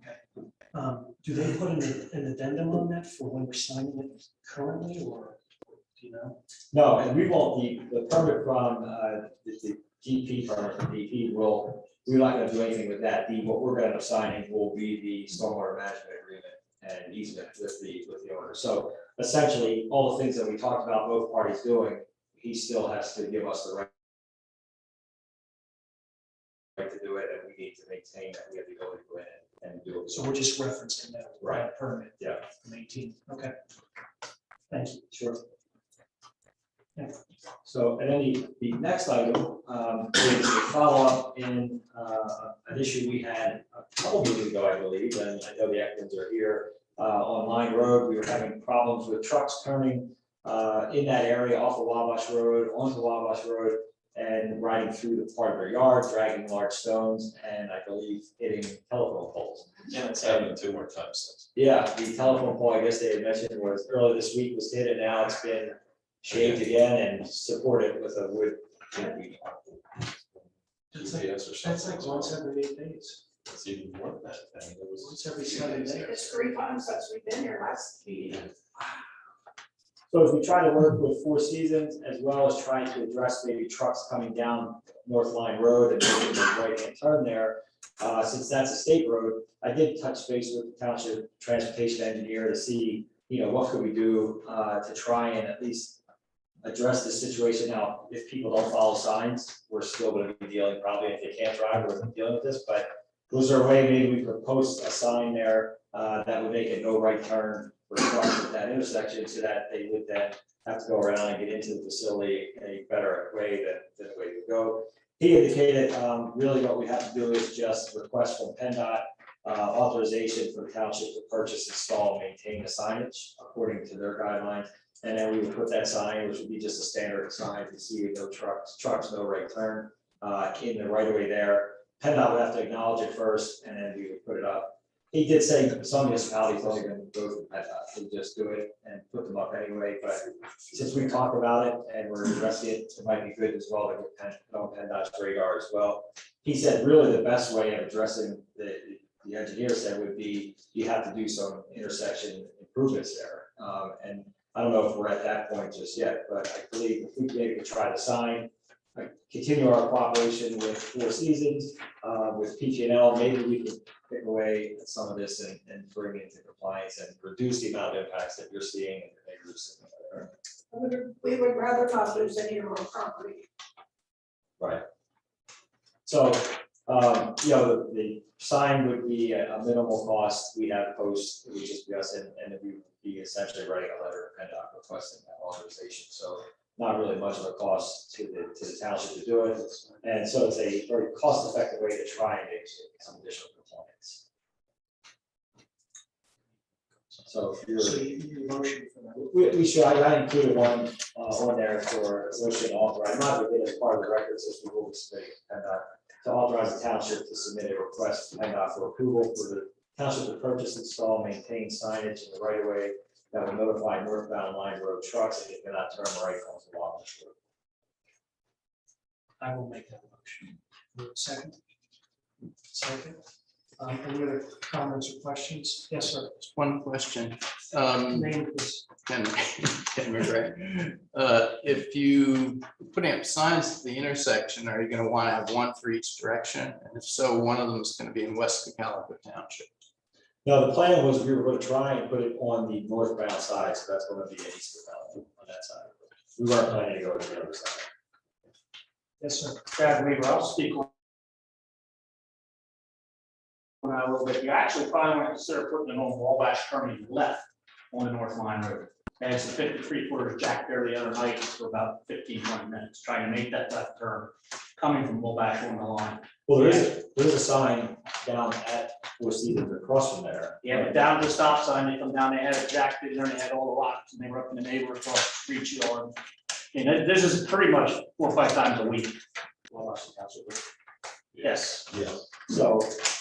Okay. Do they put an addendum on that for when we're signing it currently, or do you know? No, and we won't, the permit from the GP permit from DP we're not gonna do anything with that. What we're gonna be signing will be the stormwater management agreement and easement with the owner. So essentially, all the things that we talked about both parties doing, he still has to give us the right to do it, and we need to maintain that. We have the ability to go in and do it. So we're just referencing that, Right. Permit. Yeah. From 18, okay. Thank you. Sure. Yeah. So, and then the next item is a follow-up in an issue we had a couple meetings ago, I believe, and I know the Ekmans are here. On Line Road, we were having problems with trucks turning in that area off of Wabash Road, onto Wabash Road, and riding through the part of their yard, dragging large stones, and I believe hitting telephone poles. Yeah, it's happened 2 more times. Yeah, the telephone pole, I guess they had mentioned was earlier this week was hit, and now it's been shaved again and supported with a wood. That's like once every 8 days. It's even more than that. Thing. There was Once every 7 days. It's 3 times since we've been here last meeting. So as we try to work with Four Seasons, as well as trying to address maybe trucks coming down North Line Road and making the right-hand turn there, since that's a state road, I did touch base with the township transportation engineer to see, what could we do to try and at least address this situation. Now, if people don't follow signs, we're still going to be dealing, probably if they can't drive, we're dealing with this, but was there a way maybe we could post a sign there that would make it no right turn for trucks at that intersection, so that they would then have to go around and get into the facility in a better way than the way to go. He indicated really what we have to do is just request from PennDOT authorization for the township to purchase, install, and maintain the signage according to their guidelines. And then we would put that sign, which would be just a standard sign to see no trucks, no right turn in the right of way there. PennDOT would have to acknowledge it first, and then we would put it up. He did say some municipalities don't even go through PennDOT, they just do it and put them up anyway, but since we talked about it and we're addressing it, it might be good as well to get on PennDOT's radar as well. He said really the best way of addressing the engineer said would be, you have to do some intersection improvements there. And I don't know if we're at that point just yet, but I believe if we maybe could try to sign, continue our cooperation with Four Seasons, with PG&L, maybe we could pick away at some of this and bring it into compliance and reduce the amount of impacts that you're seeing and your neighbors. We would rather not lose any of our property. Right. So, the sign would be a minimal cost. We have posts, we just be us, and we would be essentially writing a letter to PennDOT requesting that authorization. So not really much of a cost to the township to do it. And so it's a very cost-effective way to try and get some additional compliance. So if you're. So you need a motion for that. We should, I included one on there for motion authorized, not that it as part of the record since we will be submitting PennDOT to authorize the township to submit a request to PennDOT for approval for the township to purchase, install, maintain signage in the right of way that will notify northbound line road trucks if they cannot turn right onto Wabash Road. I will make that motion. Second? Second. Any other comments or questions? Yes, sir. One question. Name please. Ken McRae. If you putting up signs at the intersection, are you gonna wanna have one for each direction? And if so, one of them is gonna be in West Cocalico Township. No, the plan was we were going to try and put it on the northbound side, so that's going to be in East Valley on that side. We weren't planning to go to the other side. Yes, sir. Brad Weaver, I'll speak on that a little bit. You actually probably want to consider putting it on Wabash turning left on the North Line Road. And it's the 53-footers Jack there the other night for about 15-20 minutes, trying to make that left turn coming from Wabash on the line. Well, there is a sign down at Four Seasons across from there. Yeah, but down to the stop sign, they come down, they had a Jack in there, and they had all the locks, and they were up in the neighbor across the street yard. And this is pretty much 4 or 5 times a week. Wabash Township. Yes. Yeah. So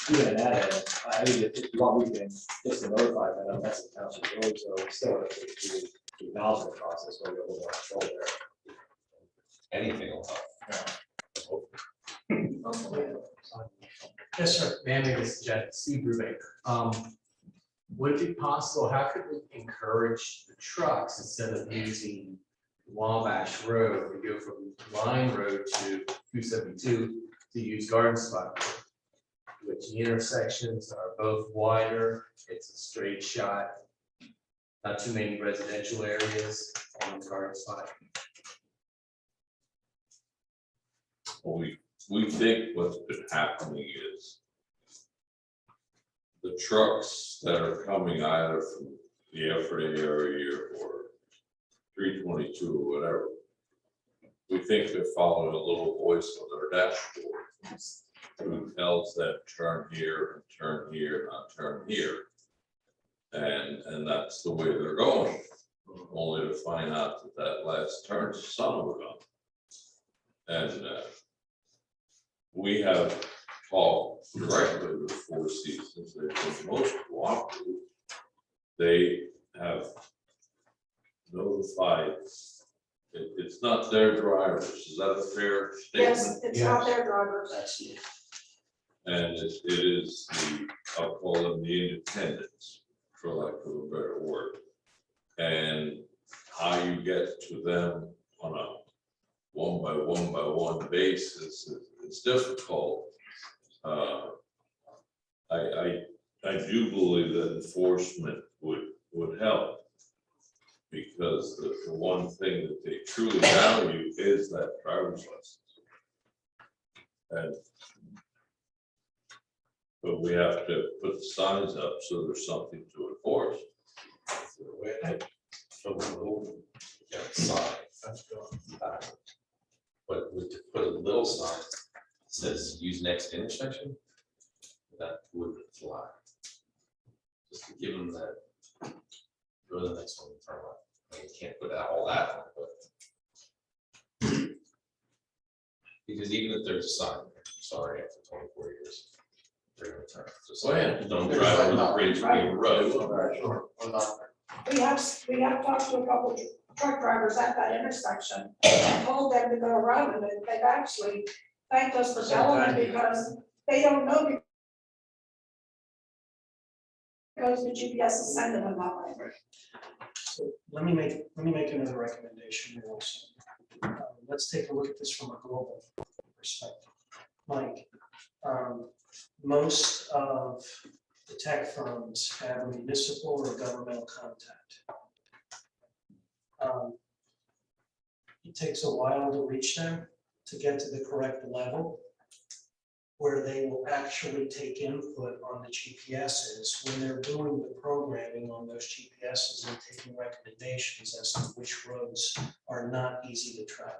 even in that end, I mean, if you want, we can just notify that that's the township road, so we still have to do the acknowledgement process, where we have a little more control there. Anything will help. Yes, sir. May I make a suggestion? Steve Brubaker. Would it be possible, how could we encourage the trucks instead of using Wabash Road, we go from Line Road to 272 to use Garden Spot Road, which the intersections are both wider, it's a straight shot, not too many residential areas on Garden Spot. We think what's been happening is the trucks that are coming either from the Effort area or 322 or whatever, we think they're following a little voice on their dashboard who tells them turn here, not turn here. And that's the way they're going, only to find out that that last turn's a son of a gun. And we have talked directly with Four Seasons. They've been most cooperative. They have notified, it's not their drivers. Is that a fair statement? Yes, it's not their drivers. And it is the, I'll call them the independents, for lack of a better word. And how you get to them on a one by one basis, it's difficult. I do believe that enforcement would help, because the one thing that they truly value is that driver's license. And but we have to put the signs up so there's something to enforce. But we could put a little sign that says use next intersection, that wouldn't fly. Just to give them that, go to the next one and turn left. I mean, you can't put out all that on it, but. Because even if there's a sign, sorry, after 24 years, they're gonna turn. Just don't drive over the bridge, being a road. We have talked to a couple of truck drivers at that intersection and told them to go around, and they've actually thanked us for telling them, because they don't know. Because the GPS is sending them that way. So let me make another recommendation here also. Let's take a look at this from a global perspective. Mike, most of the tech firms have municipal or governmental contact. It takes a while to reach them to get to the correct level where they will actually take input on the GPSs when they're doing the programming on those GPSs and taking recommendations as to which roads are not easy to travel.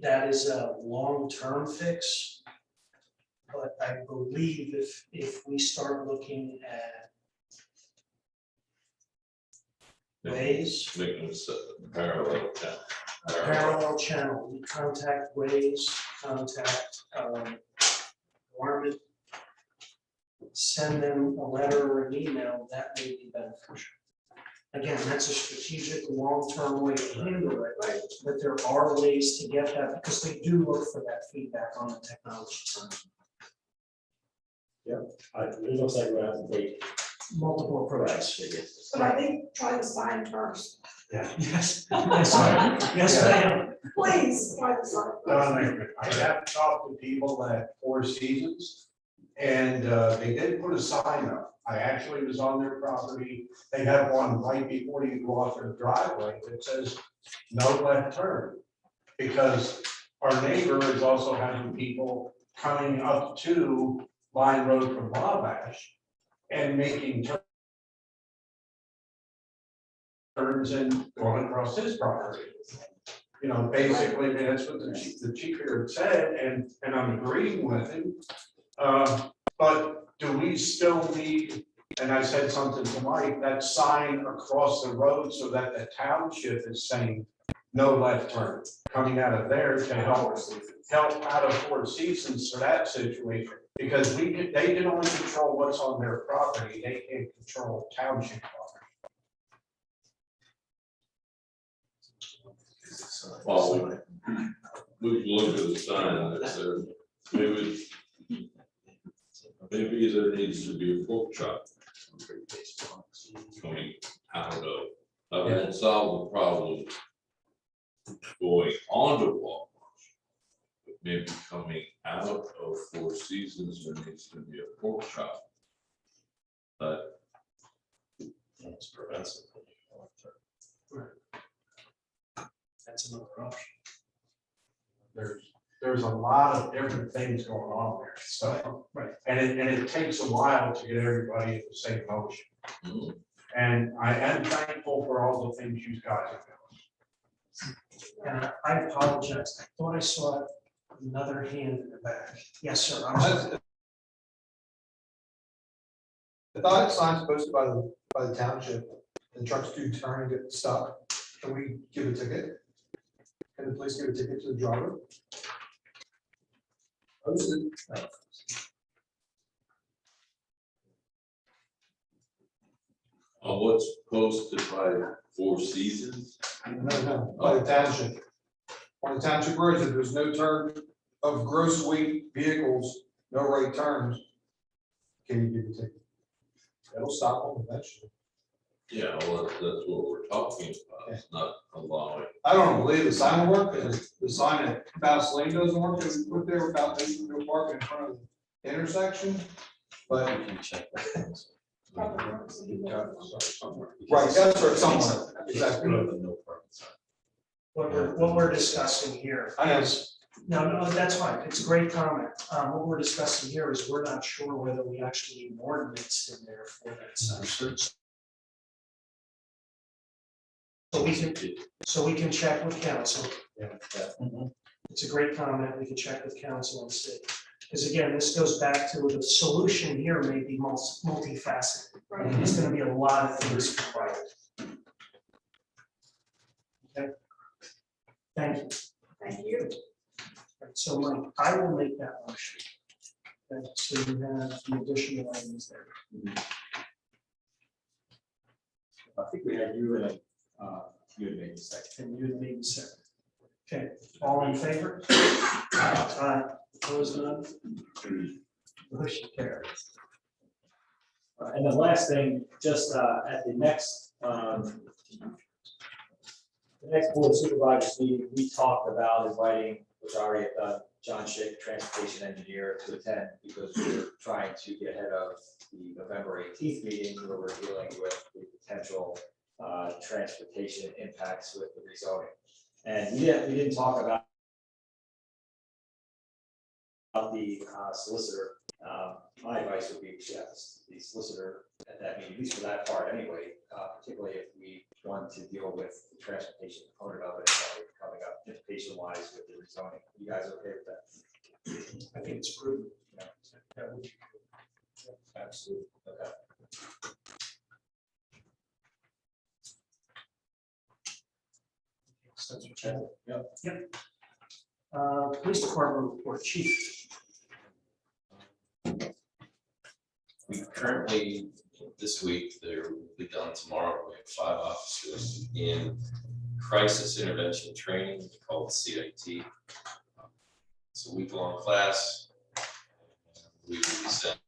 That is a long-term fix, but I believe if we start looking at Ways, Make them parallel channel. parallel channel, you contact Ways, contact Warren. Send them a letter or an email, that may be beneficial. Again, that's a strategic, long-term way to handle it, right? But there are ways to get that, because they do look for that feedback on the technology side. It looks like we're going to take Multiple approaches. But I think try the sign first. Yes, yes, yes, ma'am. Please, try the sign first. I have talked to people at Four Seasons, and they did put a sign up. I actually was on their property. They have one right before you go off their driveway that says no left turn. Because our neighbor is also having people coming up to Line Road from Wabash and making turns and going across his property. You know, basically, I mean, that's what the chief here had said, and I'm agreeing with him. But do we still need, and I said something to Mike, that sign across the road so that the township is saying no left turn, coming out of there to help out of Four Seasons for that situation? Because they can only control what's on their property, they can't control township property. Well, we look at the sign that says, maybe there needs to be a pork chop coming out of, that won't solve the problem going on to Walmart. But maybe coming out of Four Seasons, there needs to be a pork chop. But That's prevents it. That's another option. There's a lot of different things going on there, so. Right. And it takes a while to get everybody at the same motion. And I am thankful for all the things you guys have done. And I apologize, I thought I saw another hand in the back. Yes, sir. I'm sorry. I thought signs posted by the township, and trucks do turn and get stuck. Can we give a ticket? Can the police give a ticket to the driver? Posted. what's posted by Four Seasons? No, by the township. On the township roads, if there's no turn of gross weight vehicles, no right turns, can you give a ticket? It'll stop them eventually. Yeah, well, that's what we're talking about, it's not allowing. I don't believe the sign will work, because the sign at Bass Lane doesn't work, because we put there without making no parking in front of the intersection, but. Right, that's right, somewhere, exactly. What we're discussing here I know. is, no, that's fine, it's a great comment. What we're discussing here is we're not sure whether we actually need an ordinance in there for that sign. So we can check with council. It's a great comment, we can check with council and see. Because again, this goes back to the solution here may be multifaceted. Right. It's gonna be a lot of things required. Okay. Thank you. Thank you. Right, so Mike, I will make that motion. Okay, so you have the additional items there. I think we had you and you had made a second. And you made the second. Okay, all in favor? Aye. Opposed, none? Motion carries. And the last thing, just at the next board of supervisors meeting, we talked about inviting, which I already have done, John Schick, transportation engineer, to attend, because we're trying to get ahead of the November 18th meeting, where we're dealing with the potential transportation impacts with the rezoning. And we didn't talk about the solicitor. My advice would be to have the solicitor at that meeting, at least for that part anyway, particularly if we want to deal with the transportation component of it coming up implication wise with the rezoning. You guys okay with that? I think it's prudent. Yeah. That would be Absolutely. Okay. Yep. Police department report, chief. We currently, this week, there will be done tomorrow, we have 5 officers in crisis intervention training called CIT. It's a week-long class. We will be sending,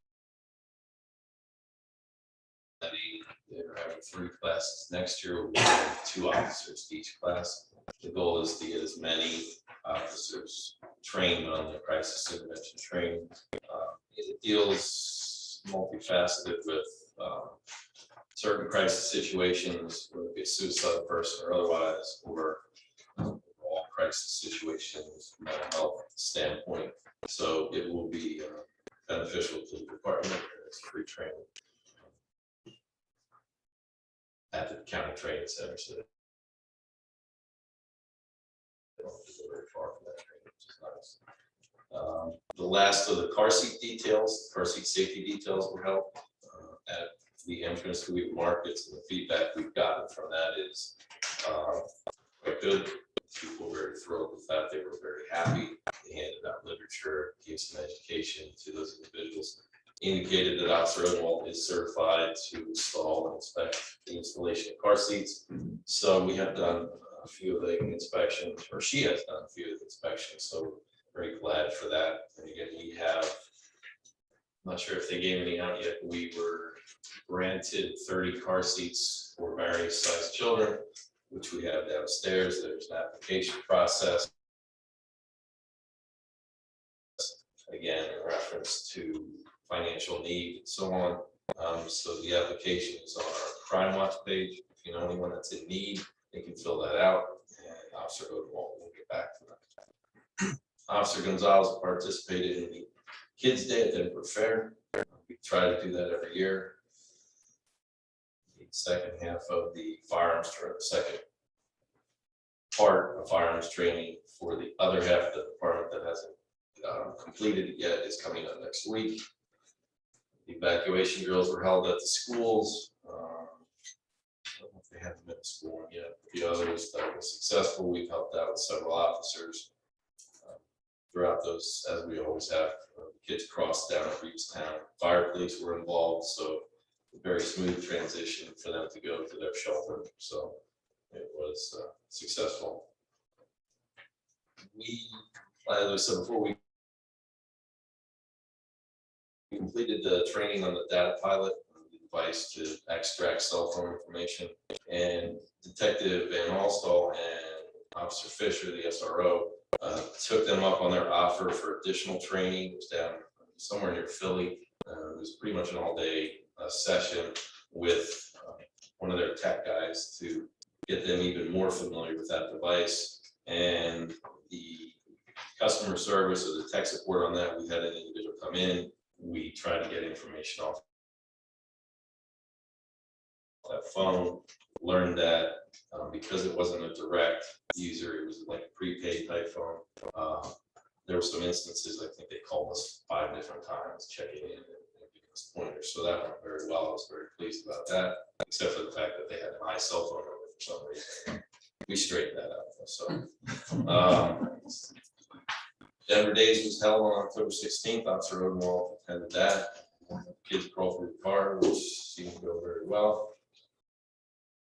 they're having 3 classes next year, we'll be having 2 officers each class. The goal is to get as many officers trained on the crisis intervention training. It deals multifaceted with certain crisis situations, whether it be a suicidal person or otherwise, or all crisis situations from a mental health standpoint. So it will be beneficial to the department. It's free training at the county training center. So they don't have to go very far from that training, which is nice. The last of the car seat details, car seat safety details were held at the entrance to Weaver Markets, and the feedback we've gotten from that is quite good. People were very thrilled with that. They were very happy. They handed out literature, gave some education to those individuals. Indicated that Officer Odenwald is certified to install and inspect the installation of car seats. So we have done a few of the inspections, or she has done a few of the inspections. So very glad for that. And again, we have, I'm not sure if they gave any out yet. We were granted 30 car seats for various size children, which we have downstairs. There's an application process. Again, in reference to financial need and so on. So the application is on our Crime Watch page. If you know anyone that's in need, they can fill that out, and Officer Odenwald will get back to them. Officer Gonzalez participated in the Kids Day at Denver Fair. We try to do that every year. The second half of the firearms, the second part of firearms training for the other half of the department that hasn't completed it yet is coming up next week. The evacuation drills were held at the schools. I don't know if they have the middle school one yet. The others that were successful, we've helped out with several officers throughout those, as we always have. The kids crossed down at Reevestown. Fire police were involved, so a very smooth transition for them to go to their shelter. So it was successful. We, as I said before, we completed the training on the data pilot, the device to extract cell phone information, and Detective Van Alstall and Officer Fisher, the SRO, took them up on their offer for additional training. It was down somewhere near Philly. It was pretty much an all-day session with one of their tech guys to get them even more familiar with that device. And the customer service or the tech support on that, we had an individual come in. We tried to get information off that phone, learned that because it wasn't a direct user, it was like a prepaid type phone. There were some instances, I think they called us 5 different times, checking in and giving us pointers. So that went very well. I was very pleased about that, except for the fact that they had my cell phone number for some reason. We straightened that out. So Denver Days was held on October 16th. Officer Odenwald attended that. Kids crawled through the car, which seemed to go very well.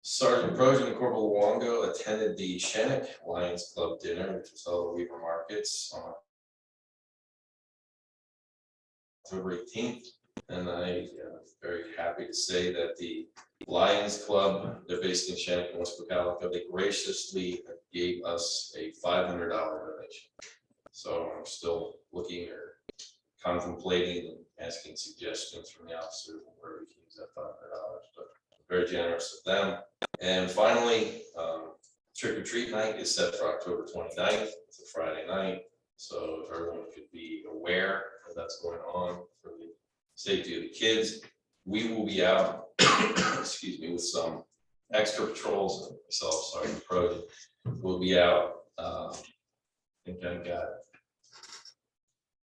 Sergeant Projan and Corporal Luongo attended the Shannock Lions Club dinner, which was held at Weaver Markets on October 18th. And I am very happy to say that the Lions Club, they're based in Shannock, West Cocalico, they graciously gave us a $500 donation. So I'm still looking or contemplating and asking suggestions from the officers where we can use that $500, but very generous of them. And finally, trick or treat night is set for October 29th. It's a Friday night. So if everyone could be aware of that's going on for the safety of the kids, we will be out, excuse me, with some extra patrols. Myself, Sergeant Projan, will be out. I think I got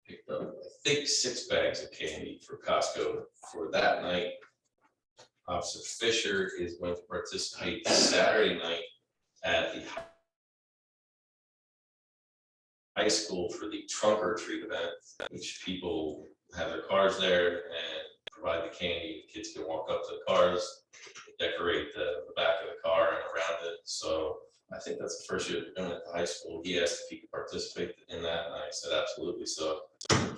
picked up, I think 6 bags of candy for Costco for that night. Officer Fisher is going to participate Saturday night at the high school for the trunk or treat event, which people have their cars there and provide the candy. Kids can walk up to the cars, decorate the back of the car and around it. So I think that's the first year they're doing it at the high school. He asked if he could participate in that, and I said absolutely. So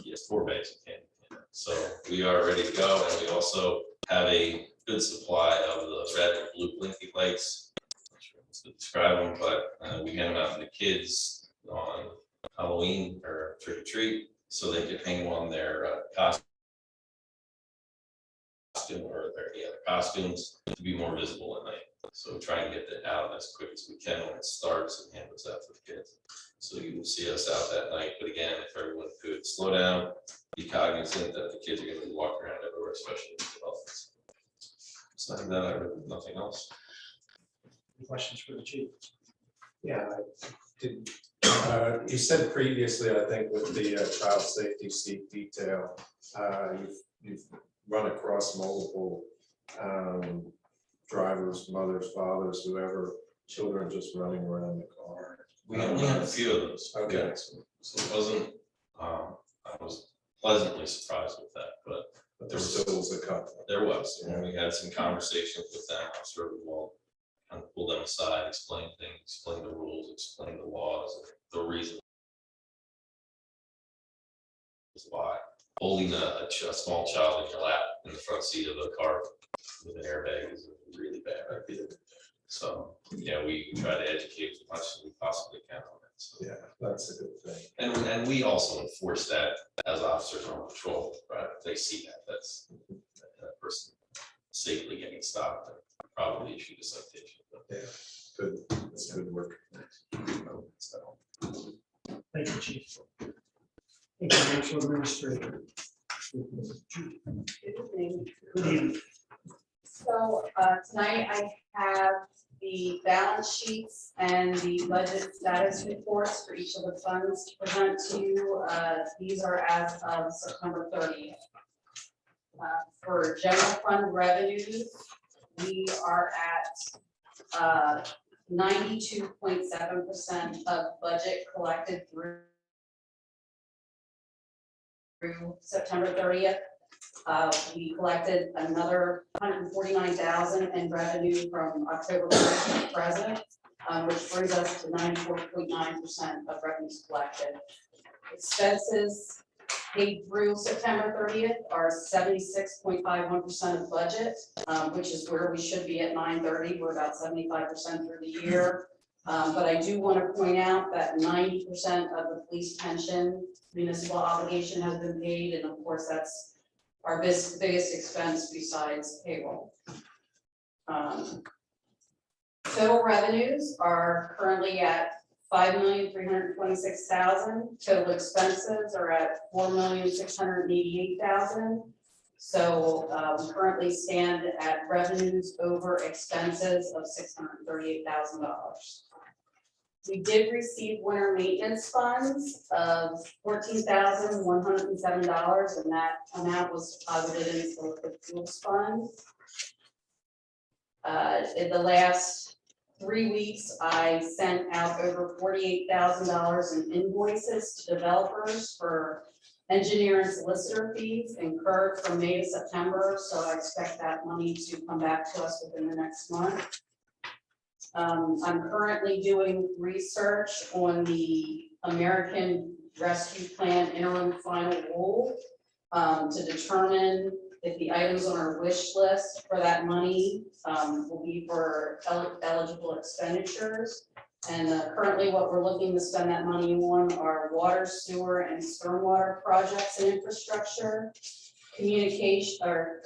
he has 4 bags of candy. So we are ready to go, and we also have a good supply of the red and blue blinky lights. I'm not sure how to describe them, but we hand them out to the kids on Halloween or trick or treat, so they could hang on their costume or their costumes to be more visible at night. So try and get that out as quick as we can when it starts and hand those out to the kids. So you will see us out that night. But again, if everyone could slow down, be cognizant that the kids are going to be walking around everywhere, especially in the office. Aside from that, I have nothing else. Any questions for the chief? Yeah, I did. You said previously, I think, with the child safety seat detail, you've run across multiple drivers, mothers, fathers, whoever, children just running around the car. We only had a few of those. Okay. So it wasn't, I was pleasantly surprised with that, but There still was a couple. there was, and we had some conversations with them. I'm sure we will kind of pull them aside, explain things, explain the rules, explain the laws, the reason why. Holding a small child in your lap in the front seat of a car with an airbag is a really bad idea. So, yeah, we try to educate as much as we possibly can on it. So. Yeah, that's a good thing. And we also enforce that as officers on patrol, right? If they see that's that person safely getting stopped, and probably issue a citation. Yeah, good. That's good work. So, Thank you, chief. Thank you, Financial Administrator. Good evening. So tonight I have the balance sheets and the budget status reports for each of the funds to present to you. These are as of September 30th. For general fund revenues, we are at 92.7% of budget collected through September 30th. We collected another 149,000 in revenue from October 1st to present, which brings us to 94.9% of revenues collected. Expenses paid through September 30th are 76.51% of budget, which is where we should be at 9/30. We're about 75% through the year. But I do want to point out that 90% of the police pension municipal obligation has been paid, and of course, that's our biggest expense besides payroll. Total revenues are currently at $5,326,000. Total expenses are at $4,688,000. So we currently stand at revenues over expenses of $638,000. We did receive winter maintenance funds of $14,107, and that amount was deposited into the liquid fuels fund. In the last 3 weeks, I sent out over $48,000 in invoices to developers for engineer and solicitor fees incurred from May to September. So I expect that money to come back to us within the next month. I'm currently doing research on the American Rescue Plan interim final rule to determine if the items on our wish list for that money will be for eligible expenditures. And currently what we're looking to spend that money on are water, sewer, and stormwater projects and infrastructure,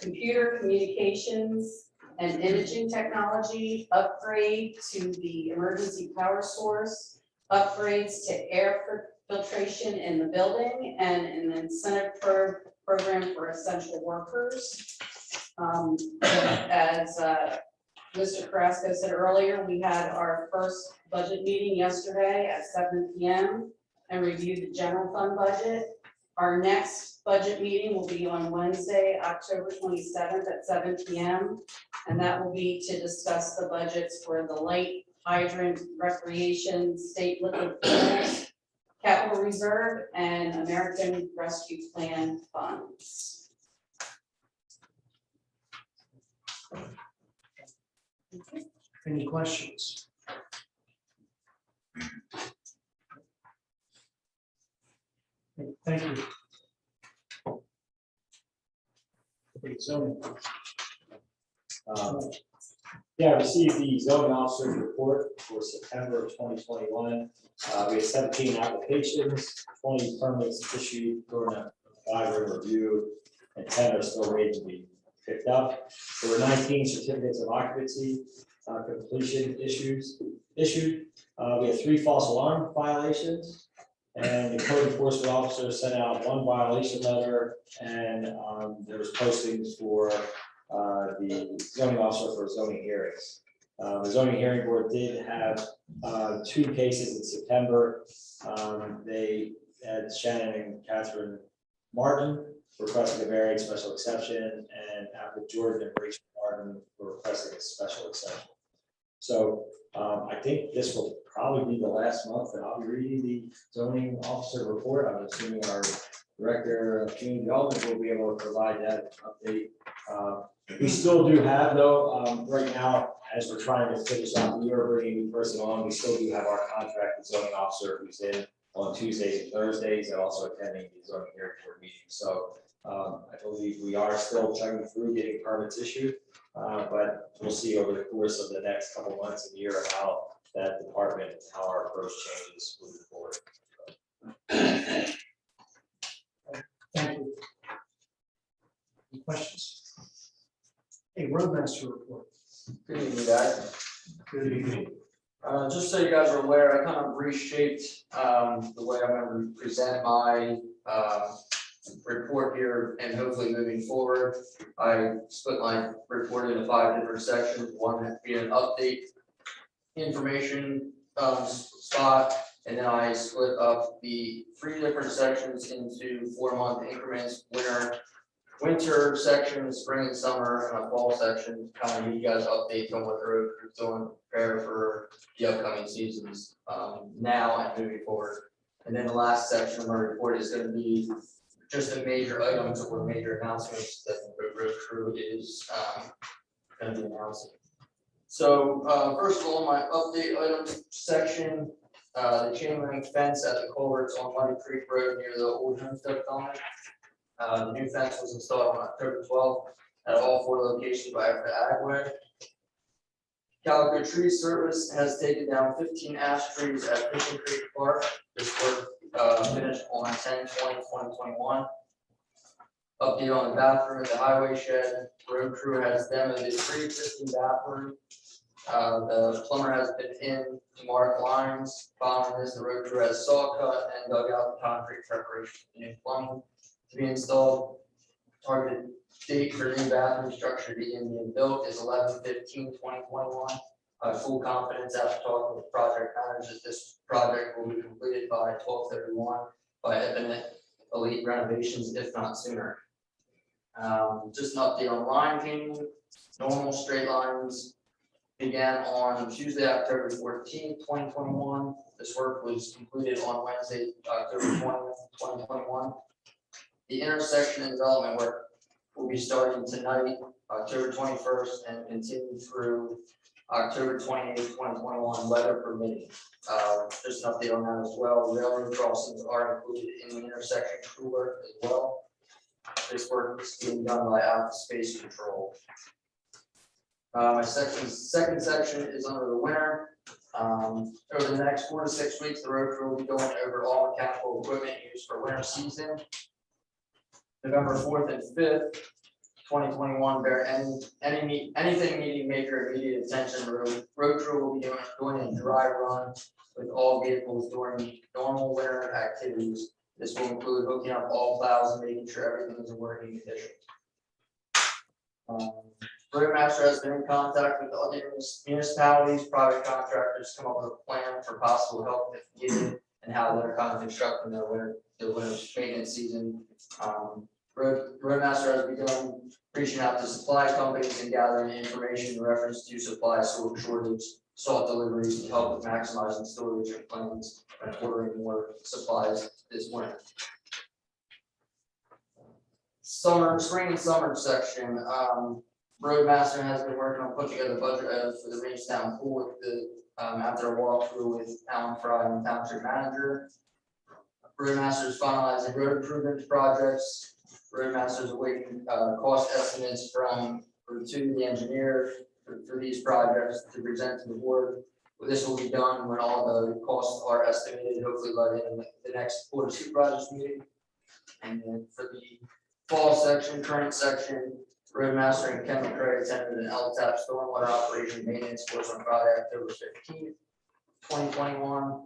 computer communications, and imaging technology, upgrade to the emergency power source, upgrades to air filtration in the building, and an incentive program for essential workers. As Mr. Carrasco said earlier, we had our first budget meeting yesterday at 7 p.m. and reviewed the general fund budget. Our next budget meeting will be on Wednesday, October 27th at 7 p.m. And that will be to discuss the budgets for the light hydrant, recreation, state liquid fuels, capital reserve, and American Rescue Plan funds. Any questions? Okay, thank you. Okay, zoning. Yeah, I received the zoning officer's report for September of 2021. We had 17 applications, 20 permits issued during a 5-year review, and 10 are still waiting to be picked up. There were 19 certificates of occupancy completion issued. We had 3 false alarm violations, and the code enforcement officer sent out 1 violation letter, and there was postings for the zoning officer for zoning hearings. The zoning hearing board did have 2 cases in September. They had Shannon and Catherine Martin requesting a variance special exception, and Apple Jordan and Rachel Martin were requesting a special exception. So I think this will probably be the last month that I'll be reading the zoning officer report. I'm assuming our director of community development will be able to provide that update. We still do have, though, right now, as we're trying to finish out the year, bringing a new person on, we still do have our contracted zoning officer who's in on Tuesdays and Thursdays, and also attending the zoning hearing board meeting. So I believe we are still chugging through getting permits issued, but we'll see over the course of the next couple months and year how that department, how our approach changes moving forward. Thank you. Any questions? Hey, roadmaster report. Good evening, guys. Good evening. Just so you guys are aware, I kind of reshaped the way I'm going to present my report here, and hopefully moving forward, I split my report into 5 different sections. One being an update information spot, and then I split up the 3 different sections into 4-month increments: winter section, spring and summer, and a fall section. Kind of give you guys updates on what the road crew's doing, prepare for the upcoming seasons now and moving forward. And then the last section of my report is going to be just the major items or major announcements that the road crew is going to be announcing. So first of all, my update items section, the chain link fence at the culverts on Muddy Creek Road near the old homestead development. The new fence was installed on October 12th at all 4 locations by the Agway. Cocalico Tree Service has taken down 15 ash trees at Fishing Creek Park. This work finished on 10/20/2021. Update on the bathroom at the highway shed. Road crew has demoed the pre-existing bathroom. The plumber has been in to mark lines. Following this, the road crew has saw cut and dug out the concrete preparation for new plumbing to be installed. Targeted date for new bathroom structure being built is 11/15/2021. I have full confidence after talking with project managers that this project will be completed by 12/31 by Evanet Elite Renovations, if not sooner. Just an update on line painting. Normal straight lines began on Tuesday, October 14th, 2021. This work was completed on Wednesday, October 20th, 2021. The intersection and development work will be starting tonight, October 21st, and continue through October 28th, 2021, weather permitting. Just an update on that as well. Railroad crossings are included in the intersection crew work as well. This work is being done by Alpha Space Control. My second section is under the winter. Over the next 4 to 6 weeks, the road crew will be going over all mechanical equipment used for winter season. November 4th and 5th, 2021, bear anything needing major immediate attention. Road crew will be doing a dry run with all vehicles during normal winter activities. This will include hooking up all plows and making sure everything is in working condition. Roadmaster has been in contact with other municipalities, private contractors, come up with a plan for possible help if needed, and how they're kind of constructing their winter maintenance season. Roadmaster has begun reaching out to supply companies and gathering information in reference to supply shortage, salt deliveries to help with maximizing storage and plans and ordering more supplies this winter. Spring and summer section, Roadmaster has been working on putting together budget items for the Rangestown pool with the, after a walkthrough with Alan Fry and Township Manager. Roadmaster is finalizing road improvement projects. Roadmaster is awaiting, cost estimates from the engineer for these projects to present to the board. This will be done when all the costs are estimated, hopefully by the end of the next Board of Supervisors meeting. And then for the fall section, current section, Roadmaster and Kevin Craig attended an LTAP stormwater operation maintenance course on Friday, October 15th, 2021.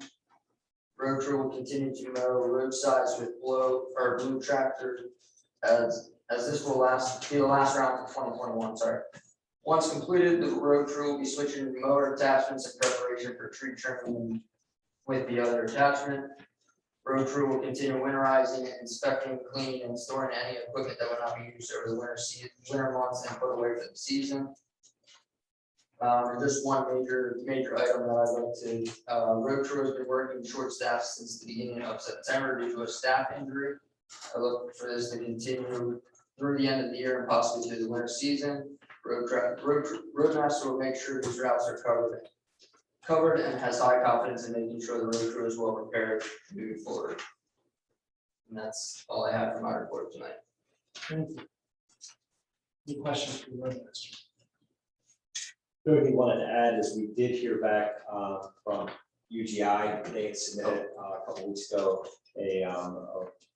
Road crew will continue to mow roadsides with blue tractor as this will be the last round for 2021, sorry. Once completed, the road crew will be switching to mower attachments in preparation for tree trimming with the other attachment. Road crew will continue winterizing, inspecting, cleaning, and storing any equipment that will not be used over the winter months and put away for the season. And just one major item that I'd like to, road crew has been working short staff since the beginning of September due to a staff injury. I look for this to continue through the end of the year and possibly through the winter season. Roadmaster will make sure these routes are covered and has high confidence in making sure the road crew is well prepared moving forward. And that's all I have for my report tonight. Thank you. Any questions for the Roadmaster? The only thing I wanted to add is we did hear back from UGI. They had submitted a couple weeks ago a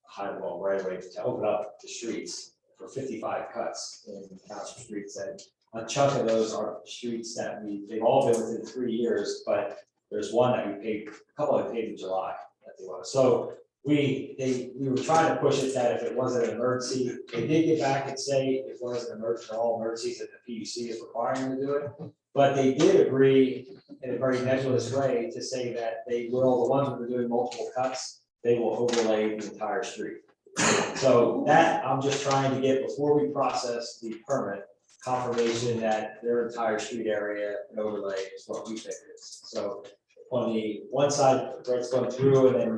high wall right away to open up the streets for 55 cuts in township streets. And a chunk of those are streets that they've all been within 3 years, but there's one that we paid, a couple that we paid in July that they want. So we were trying to push it that if it wasn't an emergency, they did get back and say it wasn't an emergency, all emergencies that the PUC is requiring them to do it. But they did agree in a very nebulous way to say that they will, the ones that are doing multiple cuts, they will overlay the entire street. So that I'm just trying to get, before we process the permit, confirmation that their entire street area and overlay is what we think it is. So on the one side, Brett's going through, and then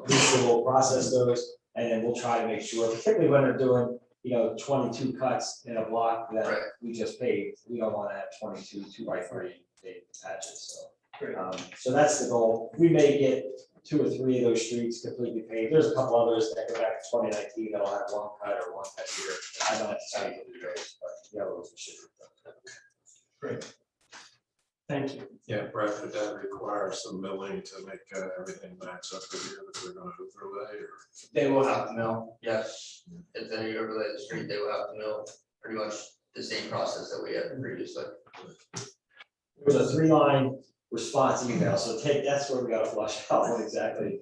Lisa will process those, and then we'll try to make sure, particularly when they're doing, 22 cuts in a block that we just paved. We don't want to have 22 2x3 paved patches. So, so that's the goal. We may get 2 or 3 of those streets completely paved. There's a couple others that go back to 2019 that'll have one cut or one cut here. I don't have to say those, but the other ones we should. Great. Thank you. Yeah, Brett, would that require some milling to make everything match up to here that they're gonna overlay, or? They will have to mill, yes. If they overlay the street, they will have to mill pretty much the same process that we had previously. There's a 3-line response email, so that's where we gotta flush out what exactly.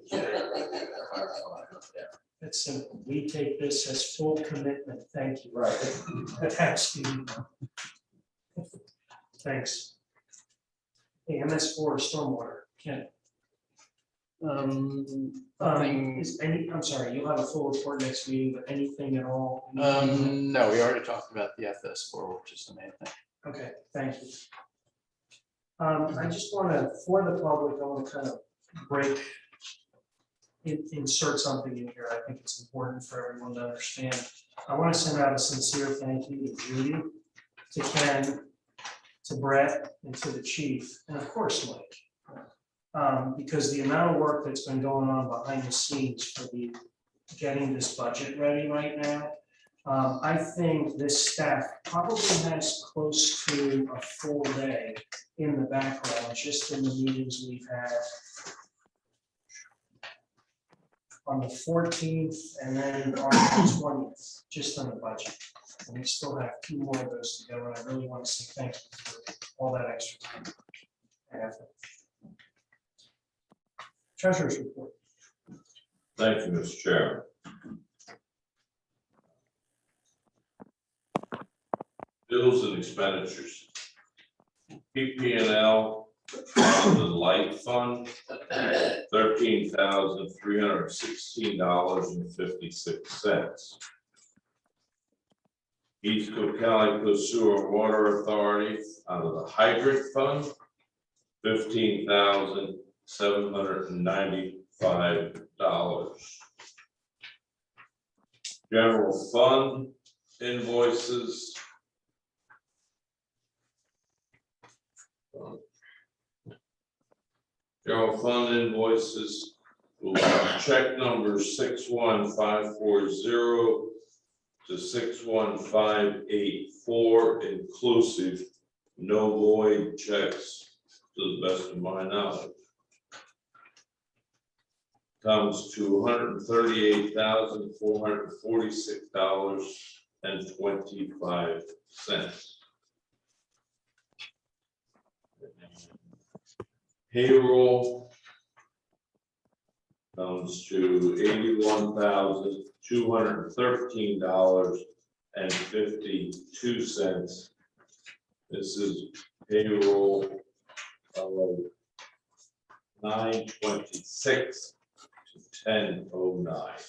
It's simple. We take this as full commitment. Thank you. Right. Attached to you. Thanks. Hey, MS4 stormwater, Ken. I'm sorry, you'll have a full report next meeting, but anything at all? No, we already talked about the FS4, which is the main thing. Okay, thank you. I just want to, for the public, I want to kind of insert something in here. I think it's important for everyone to understand. I want to send out a sincere thank you to Judy, to Ken, to Brett, and to the chief, and of course, Mike. Because the amount of work that's been going on behind the scenes for getting this budget ready right now, I think this staff probably has close to a full day in the background, just in the meetings we've had on the 14th and then on the 20th, just on the budget. And we still have 2 more of those to go, and I really want to say thank you for all that extra time and effort. Treasurer's report. Thank you, Mr. Chairman. Bills and expenditures. PP&L on the light fund, $13,316.56. East Cocalico Sewer and Water Authority out of the hydrant fund, $15,795. General fund invoices. General fund invoices will be check numbers 61540 to 61584 inclusive, no void checks to the best of my knowledge. Comes to $138,446.25. Payroll comes to $81,213.52. This is payroll of 9/26 to 10/09.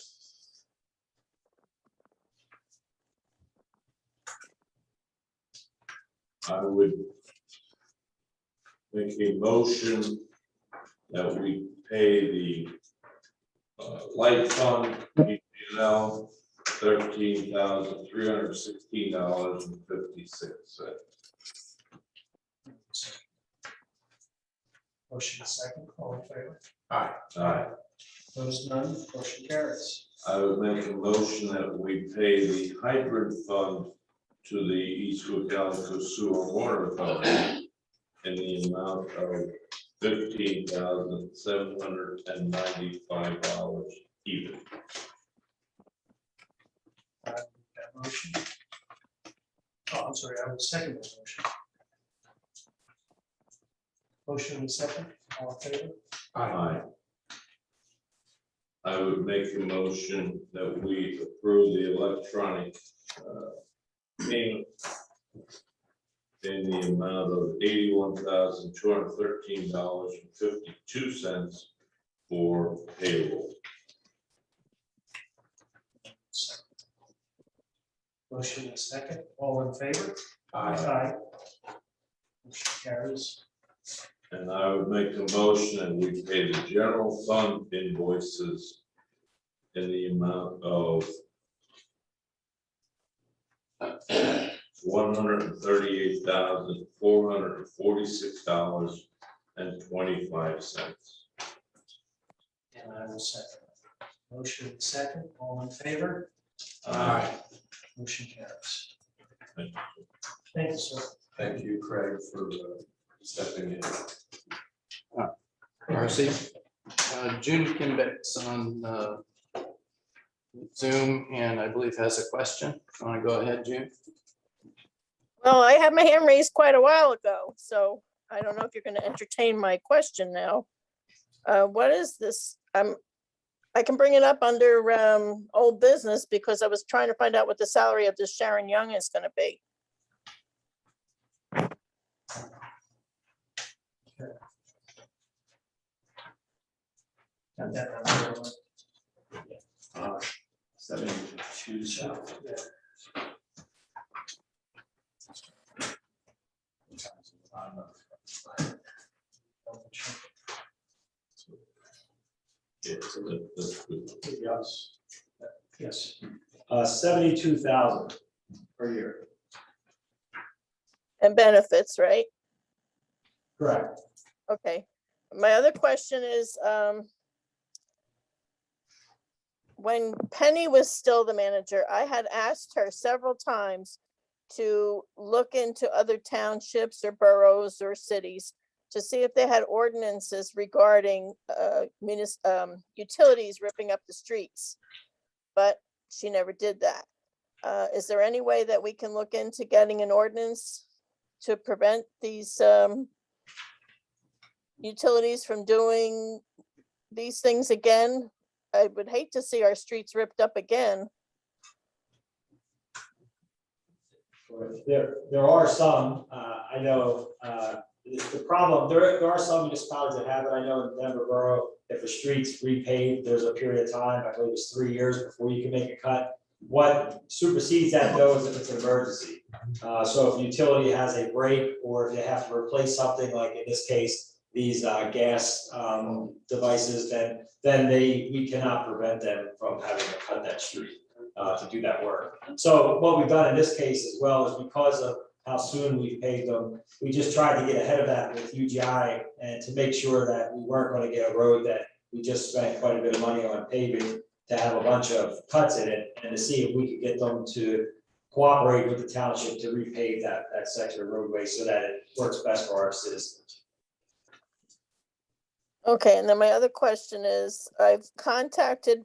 I would make a motion that we pay the light fund, PPL, $13,316.56. Motion is second, all in favor? Aye. Aye. Opposed, none, motion carries. I would make a motion that we pay the hydrant fund to the East Cocalico Sewer and Water Authority in the amount of $15,795 even. That motion. Oh, I'm sorry, I will second that motion. Motion and second, all in favor? Aye. I would make a motion that we approve the electronic payment in the amount of $81,213.52 for payroll. Motion and second, all in favor? Aye. Motion carries. And I would make a motion that we pay the general fund invoices in the amount of $138,446.25. And I will second. Motion and second, all in favor? Aye. Motion carries. Thank you. Thank you, sir. Thank you, Craig, for stepping in. Marcy, June Kimbeck's on Zoom and I believe has a question. Want to go ahead, June? Well, I had my hand raised quite a while ago, so I don't know if you're going to entertain my question now. What is this? I can bring it up under old business because I was trying to find out what the salary of this Sharon Young is going to be. Got that on. 72 south. Yes. Yes. 72,000 per year. And benefits, right? Correct. Okay. My other question is, when Penny was still the manager, I had asked her several times to look into other townships or boroughs or cities to see if they had ordinances regarding utilities ripping up the streets. But she never did that. Is there any way that we can look into getting an ordinance to prevent these utilities from doing these things again? I would hate to see our streets ripped up again. There are some, I know, the problem, there are some municipalities that have it. I know in Denver Borough, if a street's repaved, there's a period of time, I believe it's 3 years before you can make a cut. What supersedes that though is if it's an emergency. So if a utility has a break or if they have to replace something, like in this case, these gas devices, then we cannot prevent them from having to cut that street to do that work. So what we've done in this case as well is because of how soon we've paved them, we just tried to get ahead of that with UGI and to make sure that we weren't going to get a road that we just spent quite a bit of money on paving to have a bunch of cuts in it, and to see if we could get them to cooperate with the township to repave that section of roadway so that it works best for our citizens. Okay, and then my other question is, I've contacted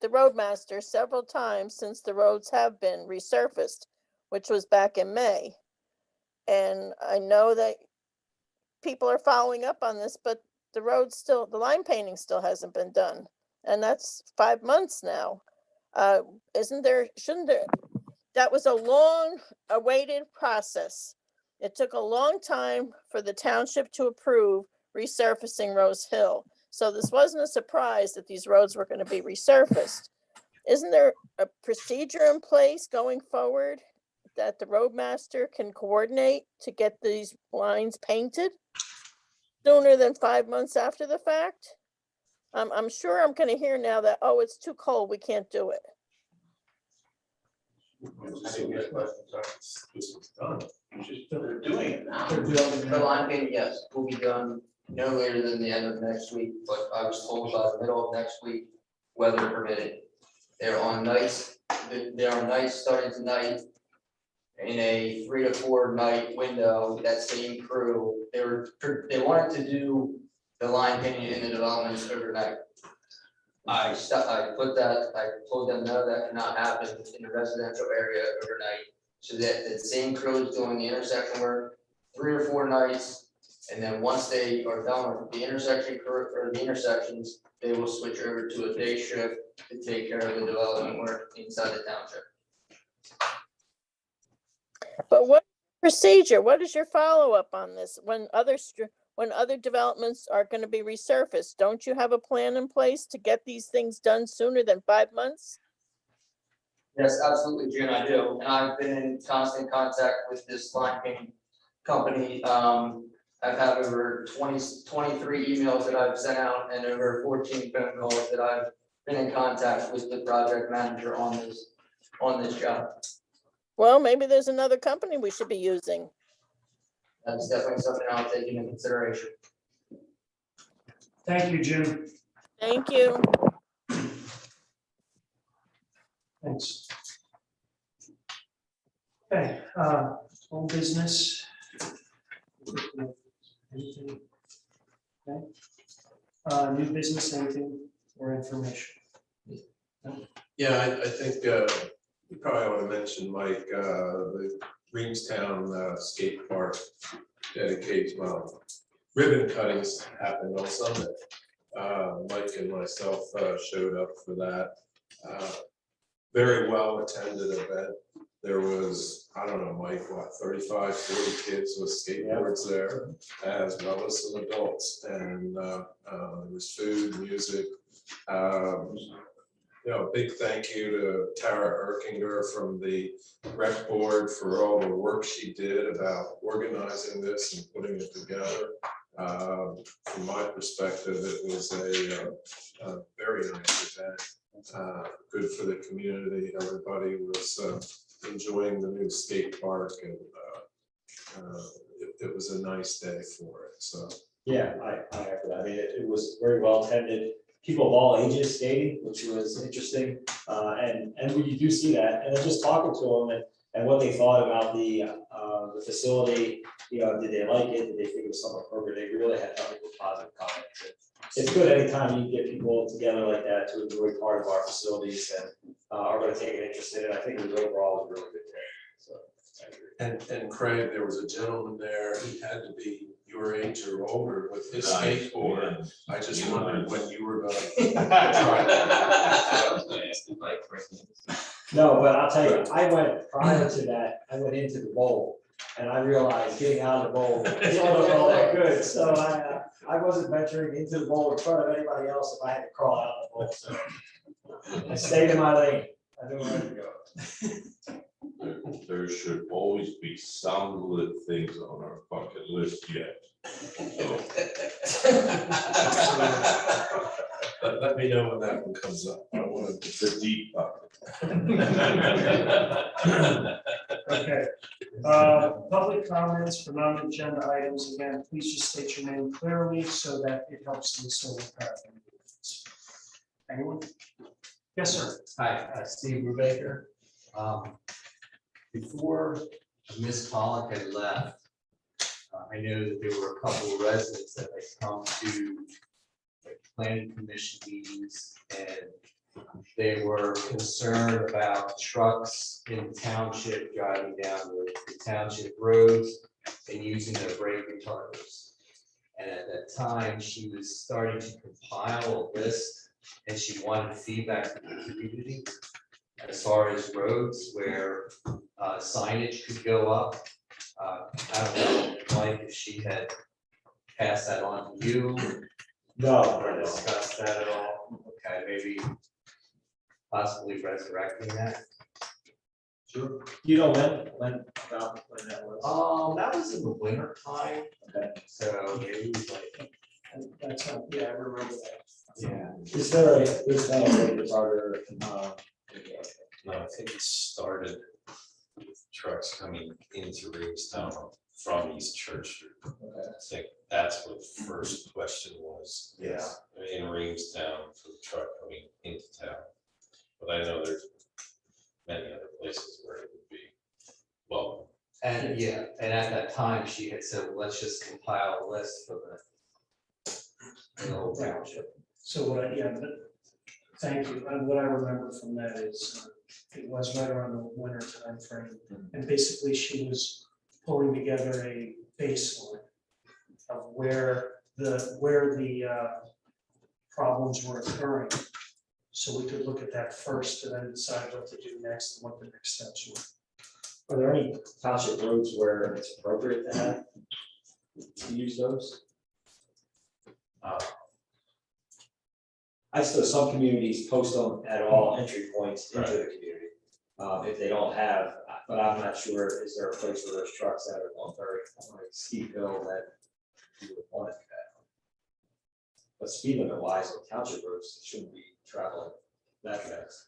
the roadmaster several times since the roads have been resurfaced, which was back in May. And I know that people are following up on this, but the road still, the line painting still hasn't been done. And that's 5 months now. Shouldn't there, that was a long awaited process. It took a long time for the township to approve resurfacing Rose Hill. So this wasn't a surprise that these roads were going to be resurfaced. Isn't there a procedure in place going forward that the roadmaster can coordinate to get these lines painted sooner than 5 months after the fact? I'm sure I'm going to hear now that, oh, it's too cold, we can't do it. They're doing it now. The line painting, yes, will be done no later than the end of next week, but I was told by the middle of next week, weather permitting. They're on nights, they're on nights starting tonight. In a 3 to 4 night window, that same crew, they wanted to do the line painting in the developments overnight. I told them no, that cannot happen in the residential area overnight. So that the same crew is doing the intersection work 3 or 4 nights. And then once they are done with the intersection or the intersections, they will switch over to a day shift to take care of the development work inside the township. But what procedure, what is your follow-up on this? When other developments are going to be resurfaced, don't you have a plan in place to get these things done sooner than 5 months? Yes, absolutely, June, I do. And I've been in constant contact with this line painting company. I've had over 23 emails that I've sent out and over 14 phone calls that I've been in contact with the project manager on this job. Well, maybe there's another company we should be using. That's definitely something I'll take into consideration. Thank you, Jim. Thank you. Thanks. Okay, old business. Anything? Okay. New business, anything or information? Yeah, I think you probably want to mention, Mike, the Greenstown skate park dedicates, ribbon cuttings happened on Sunday. Mike and myself showed up for that. Very well attended event. There was, I don't know, Mike, what, 35, 40 kids with skateboards there, as well as some adults. And there was food, music. Big thank you to Tara Erkinger from the rec board for all the work she did about organizing this and putting it together. From my perspective, it was a very nice event. Good for the community. Everybody was enjoying the new skate park, and it was a nice day for it. So Yeah, I echo that. I mean, it was very well attended. People of all ages skating, which was interesting, and you do see that. And then just talking to them and what they thought about the facility. Did they like it? Did they think it was somewhat appropriate? They really had nothing but positive comments. It's good anytime you get people together like that to enjoy part of our facilities and are going to take an interest in it. I think it was overall a really good day. So I agree. and Craig, there was a gentleman there. He had to be your age or older with his skateboard. I just wondered when you were going to try that. No, but I'll tell you, I went prior to that. I went into the bowl, and I realized getting out of the bowl wasn't all that good. So I wasn't venturing into the bowl in front of anybody else if I had to crawl out of the bowl. So I stayed in my lane. I know where to go. There should always be some good things on our bucket list yet. So, Let me know when that one comes up. I want to. it's a deep bucket. Okay. Public comments for non-agenda items, again, please just state your name clearly so that it helps the civil practice. Anyone? Yes, sir. Hi, Steve Brubaker. Before Ms. Pollock had left, I know that there were a couple of residents that had come to like planning commission meetings, and they were concerned about trucks in the township driving down the township roads and using their brake retarders. And at that time, she was starting to compile a list, and she wanted feedback from the community as far as roads where signage could go up. I don't know, Mike, if she had passed that on to you No, or discussed that at all. Okay, maybe possibly resurrecting that. sure. You know when that was? That was in the winter time. Okay. So maybe it was like, That's, yeah, I remember that. yeah. Is there a, there's no way to order, No, I think it started with trucks coming into Reevestown from East Church Street. I think that's what the first question was. Yeah. In Reevestown for the truck coming into town. But I know there's many other places where it would be welcome. And yeah, and at that time, she had said, well, let's just compile a list for the whole township. So what I, yeah, but thank you. And what I remember from that is it was right around the winter time frame. And basically she was pulling together a baseline of where the problems were occurring. So we could look at that first and then decide what to do next and what the next steps were. are there any township roads where it's appropriate to have, to use those? I suppose some communities post them at all entry points into the community. If they don't have, but I'm not sure, is there a place where there's trucks that are on very steep hill that you would want to do that? But speed limit wise on township roads, it shouldn't be traveling that fast.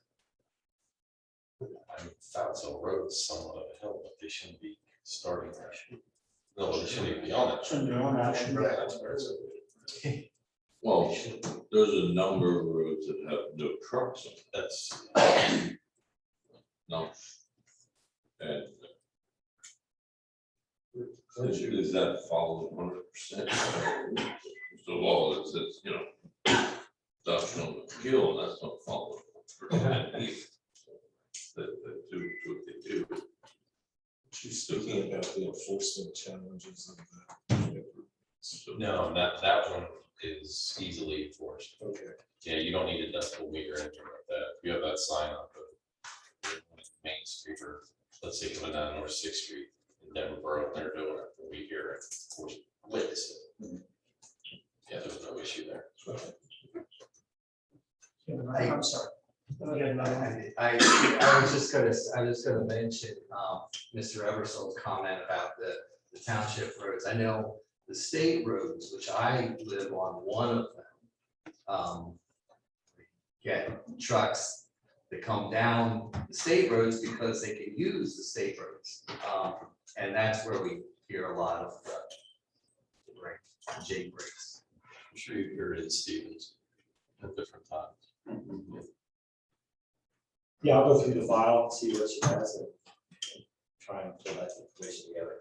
I mean, Foutsville Road's somewhat of a hill, but they shouldn't be starting there. No, they shouldn't even be on it. Shouldn't be on that. Yeah, that's where it's. Well, there's a number of roads that have no trucks on it. That's. No. And is that followed 100%? The law that says, you know, adoption on the hill, and that's not followed 100% either. That do what they do. She's speaking about the enforcement challenges of the. No, that one is easily enforced. Okay. Yeah, you don't need a decibel meter or anything like that. You have that sign up of Main Street, or let's say coming down North Sixth Street in Denver Borough, they're doing it, we hear it, of course, witness it. Yeah, there's no issue there. I'm sorry. I was just gonna mention, Mr. Eversole's comment about the township roads. I know the state roads, which I live on one of them, get trucks that come down the state roads because they can use the state roads. And that's where we hear a lot of Jake breaks. I'm sure you hear it in Stevens at different times. Yeah, I'll go through the file, see what she has, and try and pull that information together.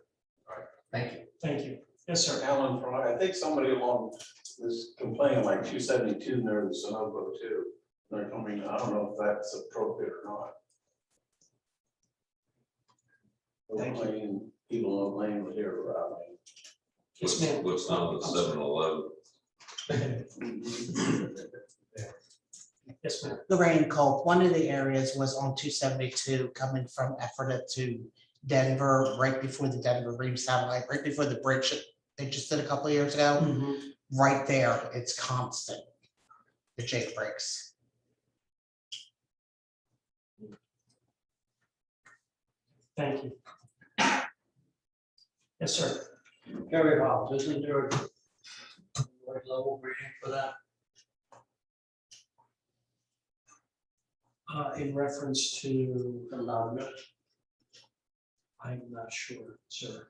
All right, thank you. Thank you. Yes, sir. Alan, I think somebody along was complaining like 272 near the Sunoco too. They're coming, I don't know if that's appropriate or not. Thank you. People don't blame it here around me. Yes, ma'am. What's now the 7-Eleven? Yes, ma'am. Lorraine Cole, one of the areas was on 272 coming from Ephrata to Denver, right before the Denver Reeves satellite, right before the bridge they just did a couple of years ago. Right there, it's constant. The Jake breaks. Thank you. Yes, sir. Gary Hobbs, isn't there a level reading for that? In reference to, The loudness, I'm not sure, sir.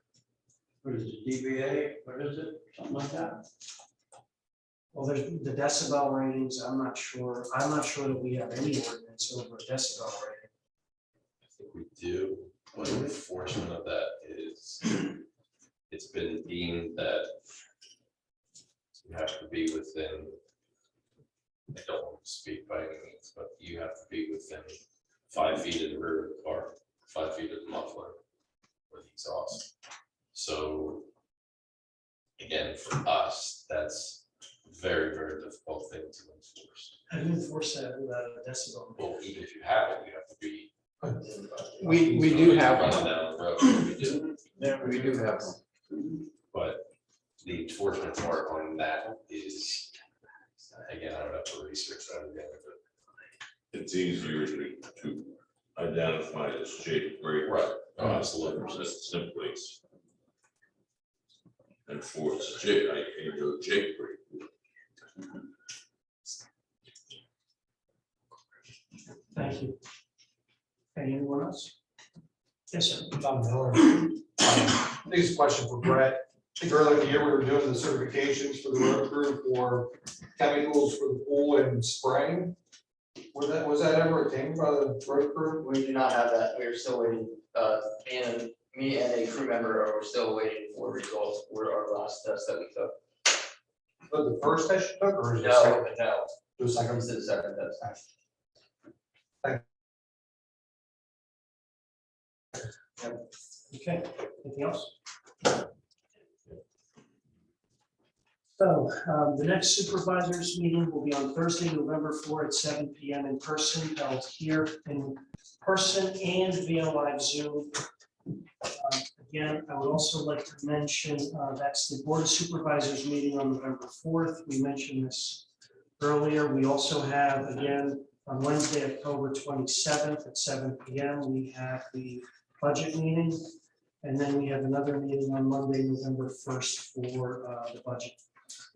what is it, DBA, what is it, something like that? Well, there's the decibel ratings, I'm not sure that we have any ordinance over a decibel rating. I think we do, but enforcement of that is, it's been deemed that you have to be within, I don't want to speak by any means, but you have to be within 5 feet of the rear of the car, 5 feet of the muffler or the exhaust. So again, for us, that's very, very difficult thing to enforce. How do you enforce that without a decibel? Well, even if you have it, you have to be. We do have Running one. down the road, we do. We do have one. But the enforcement part on that is, again, I would have to research that again. It's easier to identify as shade break. Right. Oh, absolutely. Simply enforce Jake, I can go Jake break. Thank you. Anyone else? Yes, sir. Tom Miller. I think it's a question for Brett. I think earlier in the year, we were doing the certifications for the road crew for chemicals for the pool and spraying. Was that ever attained by the road crew? We do not have that. We are still waiting, and me and a crew member are still waiting for results for our last test that we took. But the first test you took, or is it? No, no, The second? this is the second test. Okay, anything else? So the next supervisors meeting will be on Thursday, November 4 at 7 PM in person, held here in person and via live Zoom. Again, I would also like to mention that's the Board of Supervisors meeting on November 4th. We mentioned this earlier. We also have, again, on Wednesday, October 27th at 7 PM, we have the budget meeting. And then we have another meeting on Monday, November 1st for the budget.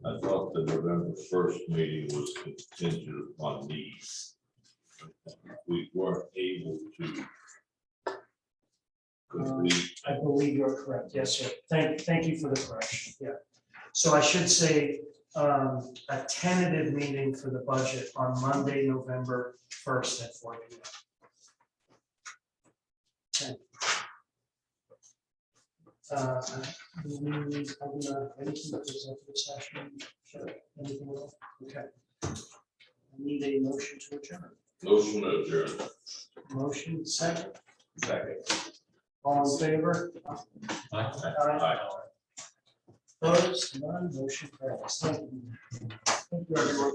I thought the November 1st meeting was contingent upon these. We weren't able to complete. I believe you're correct. Yes, sir. Thank you for the correction. Yeah. So I should say a tentative meeting for the budget on Monday, November 1st at 4 PM. Okay. Anything for executive session? Sure. Anything else? Okay. I need a motion to adjourn. Motion to adjourn. Motion second. Second. All in favor? Aye. Opposed? None. Motion carries. Thank you. Thank you, everyone.